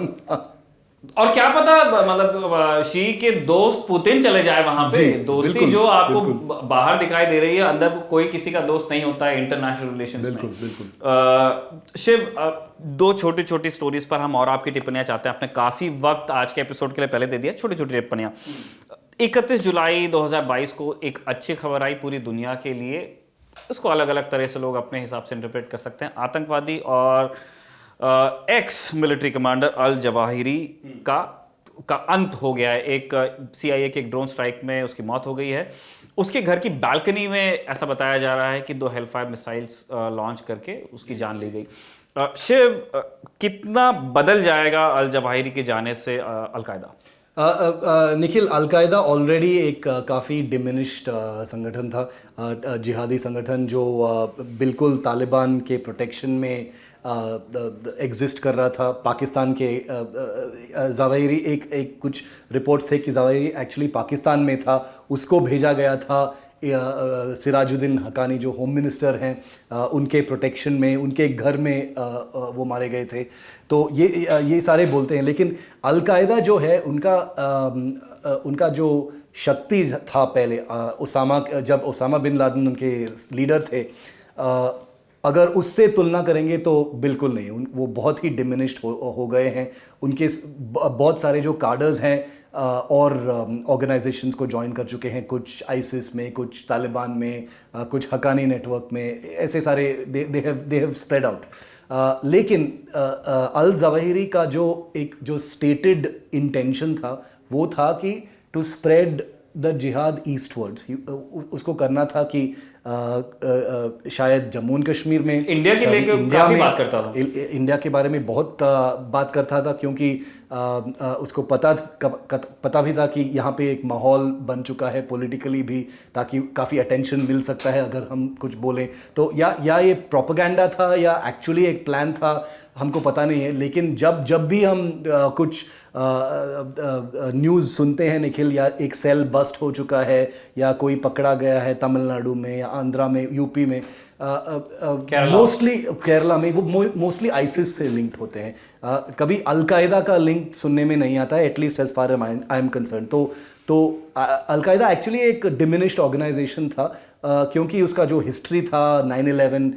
और क्या पता मतलब शी के दोस्त पुतिन चले जाए वहां पे। दोस्ती जो आपको बाहर दिखाई दे रही है, अंदर कोई किसी का दोस्त नहीं होता है इंटरनेशनल रिलेशंस में। बिल्कुल। शिव, दो छोटी छोटी स्टोरीज पर हम और आपकी टिप्पणियां चाहते हैं। आपने काफी वक्त आज के एपिसोड के लिए पहले दे दिया। छोटी छोटी टिप्पणियां। 31 जुलाई 2022 को एक अच्छी खबर आई पूरी दुनिया के लिए। उसको अलग अलग तरह से लोग अपने हिसाब से इंटरप्रेट कर सकते हैं। आतंकवादी और ex military commander al Zawahiri का अंत हो गया है। एक CIA के एक ड्रोन स्ट्राइक में उसकी मौत हो गई है। उसके घर की बालकनी में ऐसा बताया जा रहा है कि 2 हेलफायर मिसाइल्स लॉन्च करके उसकी जान ली गई। शिव, कितना बदल जाएगा अल जवाहिरी के जाने से अलकायदा? निखिल, अलकायदा ऑलरेडी एक काफ़ी डिमिनिश्ड संगठन था, जिहादी संगठन जो बिल्कुल तालिबान के प्रोटेक्शन में एग्जिस्ट कर रहा था। पाकिस्तान के ज़वाहिरी एक कुछ रिपोर्ट्स थे कि ज़वाहिरी एक्चुअली पाकिस्तान में था, उसको भेजा गया था सिराजुद्दीन हक्कानी जो होम मिनिस्टर हैं उनके प्रोटेक्शन में, उनके घर में वो मारे गए थे। तो ये सारे बोलते हैं, लेकिन अलकायदा जो है उनका जो शक्ति था पहले, जब ओसामा बिन लादेन उनके लीडर थे, अगर उससे तुलना करेंगे तो बिल्कुल नहीं, वो बहुत ही डिमिनिश्ड हो गए हैं। उनके बहुत सारे जो कार्डर्स हैं और ऑर्गेनाइजेशंस को ज्वाइन कर चुके हैं, कुछ आईसिस में, कुछ तालिबान में, कुछ हक्कानी नेटवर्क में, ऐसे सारे दे हैव स्प्रेड आउट। लेकिन अल ज़वाहिरी का जो स्टेटेड इंटेंशन था वो था कि टू स्प्रेड द जिहाद ईस्टवर्ड्स। उसको करना था कि शायद जम्मू एंड कश्मीर में, इंडिया के लेके काफी बात करता था, इंडिया के बारे में बहुत बात करता था, क्योंकि उसको पता भी था कि यहाँ पे एक माहौल बन चुका है पॉलिटिकली भी, ताकि काफ़ी अटेंशन मिल सकता है अगर हम कुछ बोलें तो। या ये प्रोपेगेंडा था या एक्चुअली एक प्लान था, हमको पता नहीं है। लेकिन जब भी हम कुछ न्यूज़ सुनते हैं निखिल, या एक सेल बस्ट हो चुका है या कोई पकड़ा गया है तमिलनाडु में या आंध्रा में, यूपी में, मोस्टली केरला में, वो मोस्टली आईसिस से लिंक्ड होते हैं। कभी अलकायदा का लिंक सुनने में नहीं आता है, at least as far I am concern. तो अलकायदा एक्चुअली एक डिमिनिश्ड ऑर्गेनाइजेशन था, क्योंकि उसका जो हिस्ट्री था 9/11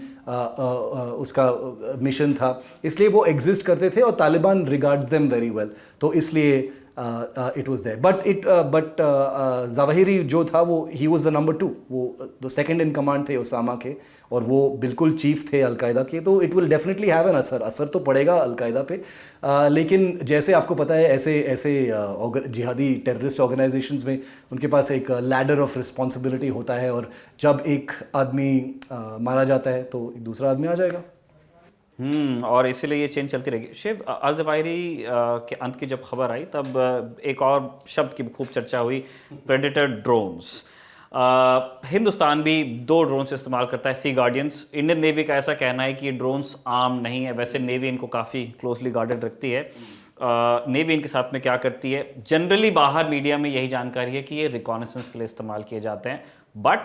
उसका मिशन था, इसलिए वो एग्जिस्ट करते थे और Taliban regards them very well, तो इसलिए it was there. But Zawahiri जो था वो ही वाज द नंबर 2, वो द सेकंड इन कमांड थे ओसामा के, और वो बिल्कुल चीफ थे अलकायदा के। तो it will definitely have an असर तो पड़ेगा अलकायदा पे। लेकिन जैसे आपको पता है, ऐसे जिहादी टेररिस्ट ऑर्गेनाइजेशंस में उनके पास एक लैडर ऑफ रिस्पॉन्सिबिलिटी होता है, और जब एक आदमी मारा जाता है तो एक दूसरा आदमी आ जाएगा। और इसीलिए ये चेंज चलती रहेगी। शिव, अल ज़वाहिरी के अंत की जब खबर आई तब एक और शब्द की खूब चर्चा हुई, प्रेडेटर ड्रोन्स। हिंदुस्तान भी 2 ड्रोन्स इस्तेमाल करता है, सी गार्डियंस। इंडियन नेवी का ऐसा कहना है कि ये ड्रोन्स आम नहीं है, वैसे नेवी इनको काफ़ी क्लोजली गार्डेड रखती है। नेवी इनके साथ में क्या करती है, जनरली बाहर मीडिया में यही जानकारी है कि ये रिकॉनेसेंस के लिए इस्तेमाल किए जाते हैं, बट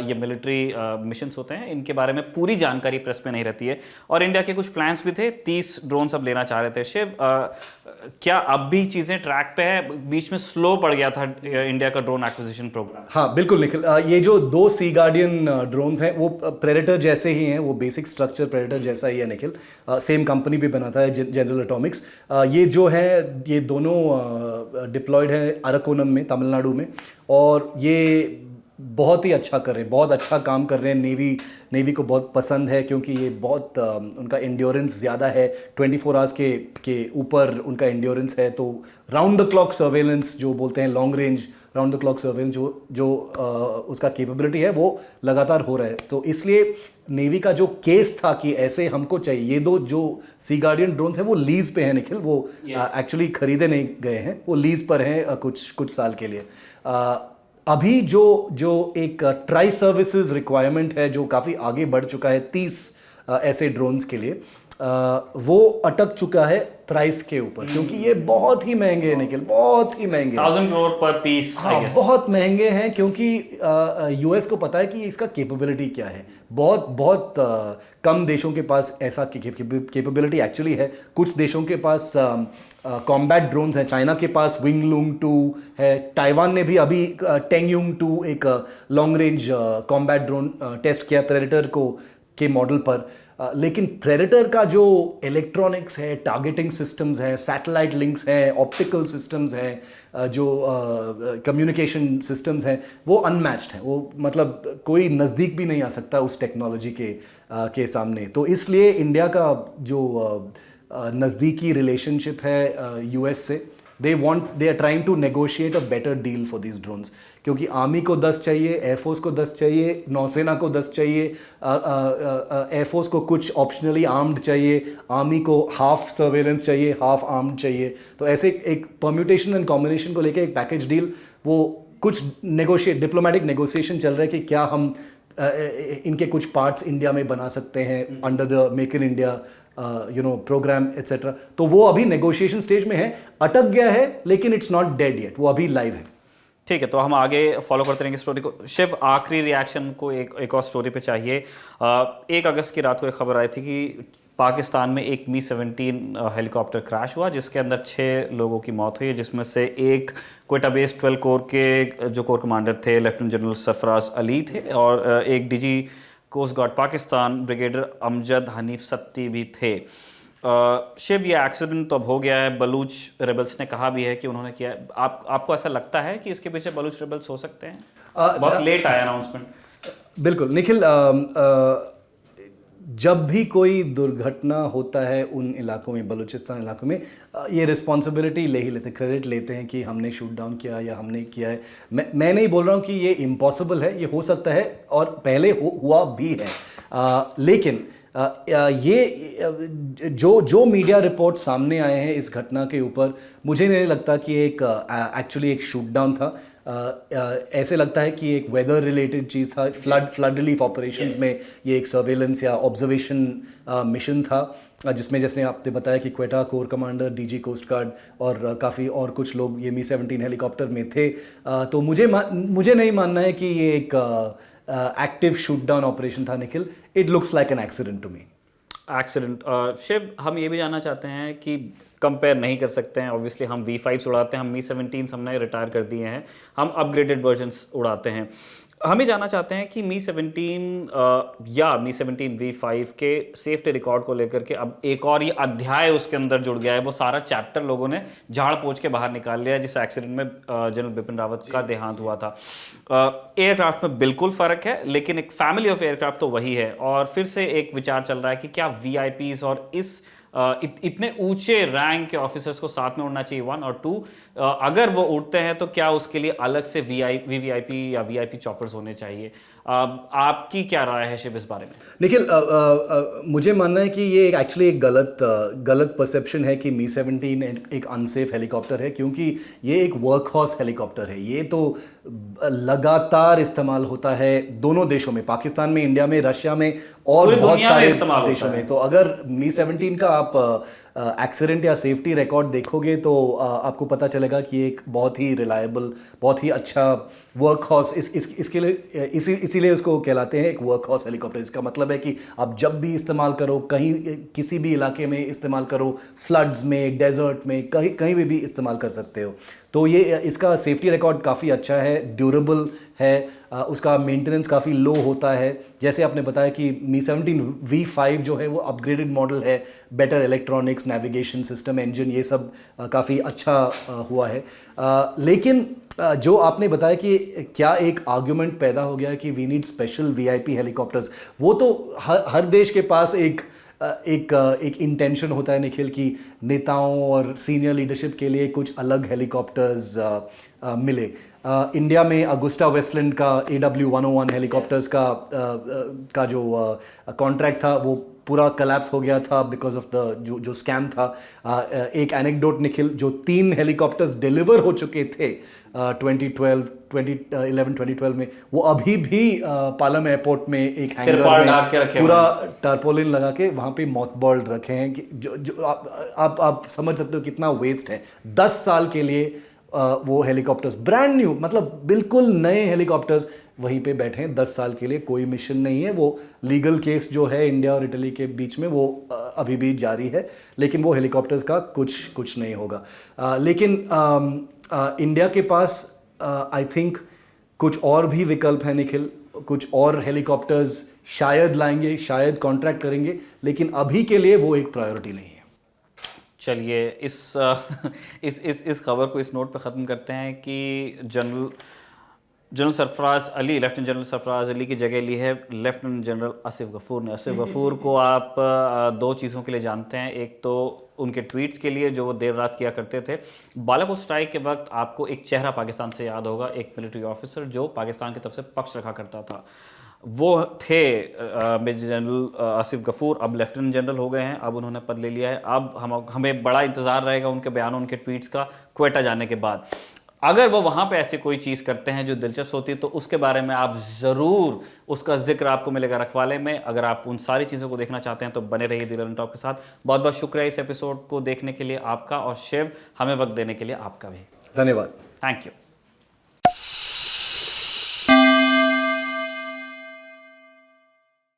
ये मिलिट्री मिशंस होते हैं, इनके बारे में पूरी जानकारी प्रेस में नहीं रहती है। और इंडिया के कुछ प्लान्स भी थे, 30 ड्रोन्स अब लेना चाह रहे थे। शिव, क्या अब भी चीज़ें ट्रैक पे है? बीच में स्लो पड़ गया था इंडिया का ड्रोन एक्विजिशन प्रोग्राम। हाँ बिल्कुल निखिल, ये जो 2 सी गार्डियन ड्रोन्स हैं वो प्रेडेटर जैसे ही हैं, वो बेसिक स्ट्रक्चर प्रेडेटर जैसा ही है निखिल। सेम कंपनी भी बनाता है, जनरल एटॉमिक्स। ये जो है, ये दोनों डिप्लॉयड है अराकोनम में, तमिलनाडु में, और ये बहुत ही अच्छा कर रहे हैं, बहुत अच्छा काम कर रहे हैं। नेवी को बहुत पसंद है, क्योंकि ये बहुत उनका एंड्योरेंस ज़्यादा है, 24 आवर्स के ऊपर उनका एंड्योरेंस है। तो राउंड द क्लॉक सर्वेलेंस जो बोलते हैं, long range round the clock surveillance जो उसका कैपेबिलिटी है, वो लगातार हो रहा है। तो इसलिए नेवी का जो केस था कि ऐसे हमको चाहिए, ये 2 जो सी गार्डियन ड्रोन्स हैं वो लीज पे हैं निखिल, वो एक्चुअली खरीदे नहीं गए हैं, वो लीज पर हैं कुछ साल के लिए। अभी जो एक ट्राई सर्विसेज रिक्वायरमेंट है, जो काफ़ी आगे बढ़ चुका है 30 ऐसे ड्रोन्स के लिए, वो अटक चुका है प्राइस के ऊपर, क्योंकि ये बहुत ही महंगे हैं निखिल, बहुत ही महंगे, 1000 करोड़ पर पीस। हाँ, बहुत महंगे हैं, क्योंकि यूएस को पता है कि इसका कैपेबिलिटी क्या है। बहुत कम देशों के पास ऐसा कैपेबिलिटी एक्चुअली है। कुछ देशों के पास कॉम्बैट ड्रोन्स हैं, चाइना के पास विंगलूंग 2 है, ताइवान ने भी अभी टेंगयुंग 2 एक long range combat drone test किया प्रेडेटर के मॉडल पर। लेकिन प्रेडेटर का जो इलेक्ट्रॉनिक्स है, टारगेटिंग सिस्टम्स हैं, सैटेलाइट लिंक्स हैं, ऑप्टिकल सिस्टम्स हैं, जो कम्युनिकेशन सिस्टम्स हैं, वो अनमैच्ड हैं। वो मतलब कोई नज़दीक भी नहीं आ सकता उस टेक्नोलॉजी के सामने। तो इसलिए इंडिया का जो नज़दीकी रिलेशनशिप है यूएस से, they are trying to negotiate a better deal for this drones, क्योंकि आर्मी को 10 चाहिए, एयरफोर्स को 10 चाहिए, नौसेना को 10 चाहिए, एयरफोर्स को कुछ ऑप्शनली आर्म्ड चाहिए, आर्मी को हाफ सर्वेलेंस चाहिए, हाफ आर्म्ड चाहिए। तो ऐसे एक परम्यूटेशन एंड कॉम्बिनेशन को लेकर एक पैकेज डील, वो कुछ डिप्लोमेटिक नेगोशिएशन चल रहा है कि क्या हम इनके कुछ पार्ट्स इंडिया में बना सकते हैं under the make in India programme etcetera. तो वो अभी नेगोशिएशन स्टेज में है, अटक गया है, लेकिन इट्स नॉट डेड येट, वो अभी लाइव है। ठीक है, तो हम आगे फॉलो करते रहेंगे स्टोरी को। शिव, आखिरी रिएक्शन को एक और स्टोरी पे चाहिए। 1 अगस्त की रात को एक खबर आई थी कि पाकिस्तान में एक मी-17 हेलीकॉप्टर क्रैश हुआ, जिसके अंदर 6 लोगों की मौत हुई है, जिसमें से एक क्वेटा बेस 12 कोर के जो कोर कमांडर थे लेफ्टिनेंट जनरल सरफराज अली थे, और एक DG coast guard Pakistan brigadier Amjad Hanif Satti भी थे। शिव, ये एक्सीडेंट तो अब हो गया है, बलूच रेबल्स ने कहा भी है कि उन्होंने किया है। आपको ऐसा लगता है कि इसके पीछे बलूच रेबल्स हो सकते हैं? बहुत लेट आया अनाउंसमेंट। बिल्कुल निखिल, जब भी कोई दुर्घटना होता है उन इलाकों में, बलूचिस्तान इलाकों में, ये रिस्पॉन्सिबिलिटी ले ही लेते हैं, क्रेडिट लेते हैं कि हमने शूट डाउन किया या हमने किया है। मैं नहीं बोल रहा हूँ कि ये इम्पॉसिबल है, ये हो सकता है और पहले हुआ भी है, लेकिन ये जो मीडिया रिपोर्ट सामने आए हैं इस घटना के ऊपर, मुझे नहीं लगता कि एक एक्चुअली एक शूट डाउन था। ऐसे लगता है कि एक वेदर रिलेटेड चीज़ था, फ्लड रिलीफ ऑपरेशंस में ये एक सर्वेलेंस या ऑब्जर्वेशन मिशन था, जिसमें जैसे आपने बताया कि Quetta corps commander, DG coast guard और काफ़ी और कुछ लोग ये मी-17 हेलीकॉप्टर में थे। तो मुझे नहीं मानना है कि ये एक एक्टिव शूट डाउन ऑपरेशन था Nikhil. It looks like an accident to me. Accident. Shiv, हम ये भी जानना चाहते हैं कि कंपेयर नहीं कर सकते हैं, ऑब्वियसली हम V5 उड़ाते हैं, हम मी-17 हमने रिटायर कर दिए हैं, हम अपग्रेडेड वर्जन्स उड़ाते हैं। हम ये जानना चाहते हैं कि मी-17 या मी-17 V5 के सेफ्टी रिकॉर्ड को लेकर के अब एक और ये अध्याय उसके अंदर जुड़ गया है, वो सारा चैप्टर लोगों ने झाड़ पोंछ के बाहर निकाल लिया है, जिस एक्सीडेंट में जनरल बिपिन रावत का देहांत हुआ था। एयरक्राफ्ट में बिल्कुल फ़र्क है, लेकिन एक फैमिली ऑफ एयरक्राफ्ट तो वही है, और फिर से एक विचार चल रहा है कि क्या VIPs और इस इतने ऊंचे रैंक के ऑफिसर्स को साथ में उड़ना चाहिए, 1 और 2, अगर वो उड़ते हैं तो क्या उसके लिए अलग से VVIP या VIP चॉपर्स होने चाहिए? आपकी क्या राय है शिव इस बारे में? निखिल, मुझे मानना है कि ये एक्चुअली एक गलत परसेप्शन है कि मी-17 एक अनसेफ हेलीकॉप्टर है, क्योंकि ये एक वर्क हॉर्स हेलीकॉप्टर है। ये तो लगातार इस्तेमाल होता है दोनों देशों में, पाकिस्तान में, इंडिया में, रशिया में और बहुत सारे देशों में। तो अगर मी-17 का आप एक्सीडेंट या सेफ्टी रिकॉर्ड देखोगे तो आपको पता चलेगा कि एक बहुत ही रिलायबल, बहुत ही अच्छा वर्क हॉर्स, इसके लिए इसीलिए उसको कहलाते हैं एक वर्क हॉर्स हेलीकॉप्टर। इसका मतलब है कि आप जब भी इस्तेमाल करो, कहीं किसी भी इलाके में इस्तेमाल करो, फ्लड्स में, डेजर्ट में, कहीं भी इस्तेमाल कर सकते हो। तो ये इसका सेफ्टी रिकॉर्ड काफ़ी अच्छा है, ड्यूरेबल है, उसका मेंटेनेंस काफ़ी लो होता है। जैसे आपने बताया कि मी-17 V5 जो है वो अपग्रेडेड मॉडल है, better electronics, navigation system, engine, ये सब काफ़ी अच्छा हुआ है। लेकिन जो आपने बताया कि क्या एक आर्ग्यूमेंट पैदा हो गया कि we need special VIP helicopters, वो तो हर देश के पास एक इंटेंशन होता है निखिल कि नेताओं और सीनियर लीडरशिप के लिए कुछ अलग हेलीकॉप्टर्स मिले। इंडिया में अगुस्टा वेस्टलैंड का AW101 हेलीकॉप्टर्स का जो कॉन्ट्रैक्ट था वो पूरा कोलैप्स हो गया था बिकॉज ऑफ द जो स्कैम था। एक एनेक्डोट निखिल, जो 3 हेलीकॉप्टर्स डिलीवर हो चुके थे 2011-2012 में, वो अभी भी पालम एयरपोर्ट में एक हैंगर में पूरा टारपोलिन लगा के वहाँ पे मॉथबॉल्ड रखे हैं। जो आप समझ सकते हो कितना वेस्ट है। 10 साल के लिए वो हेलीकॉप्टर्स ब्रांड न्यू, मतलब बिल्कुल नए हेलीकॉप्टर्स वहीं पे बैठे हैं 10 साल के लिए, कोई मिशन नहीं है। वो लीगल केस जो है इंडिया और इटली के बीच में वो अभी भी जारी है, लेकिन वो हेलीकॉप्टर्स का कुछ नहीं होगा। लेकिन इंडिया के पास आई थिंक कुछ और भी विकल्प हैं निखिल, कुछ और हेलीकॉप्टर्स शायद लाएंगे, शायद कॉन्ट्रैक्ट करेंगे, लेकिन अभी के लिए वो एक प्रायोरिटी नहीं है। चलिए इस खबर को इस नोट पे ख़त्म करते हैं कि general Sarfaraz Ali, lieutenant general Sarfaraz Ali की जगह ली है लेफ्टिनेंट जनरल आसिफ गफूर ने। आसिफ गफूर को आप 2 चीज़ों के लिए जानते हैं। एक तो उनके ट्वीट्स के लिए जो वो देर रात किया करते थे। बालाकोट स्ट्राइक के वक्त आपको एक चेहरा पाकिस्तान से याद होगा, एक मिलिट्री ऑफिसर जो पाकिस्तान की तरफ से पक्ष रखा करता था, वो थे मेजर जनरल आसिफ गफूर। अब लेफ्टिनेंट जनरल हो गए हैं, अब उन्होंने पद ले लिया है। अब हमें बड़ा इंतज़ार रहेगा उनके बयानों, उनके ट्वीट्स का क्वेटा जाने के बाद। अगर वो वहाँ पे ऐसी कोई चीज़ करते हैं जो दिलचस्प होती है तो उसके बारे में आप ज़रूर, उसका जिक्र आपको मिलेगा रखवाले में। अगर आप उन सारी चीज़ों को देखना चाहते हैं तो बने रहिए दी लर्निंग टॉप के साथ। बहुत बहुत शुक्रिया इस एपिसोड को देखने के लिए आपका, और शिव हमें वक्त देने के लिए आपका भी धन्यवाद। Thank you.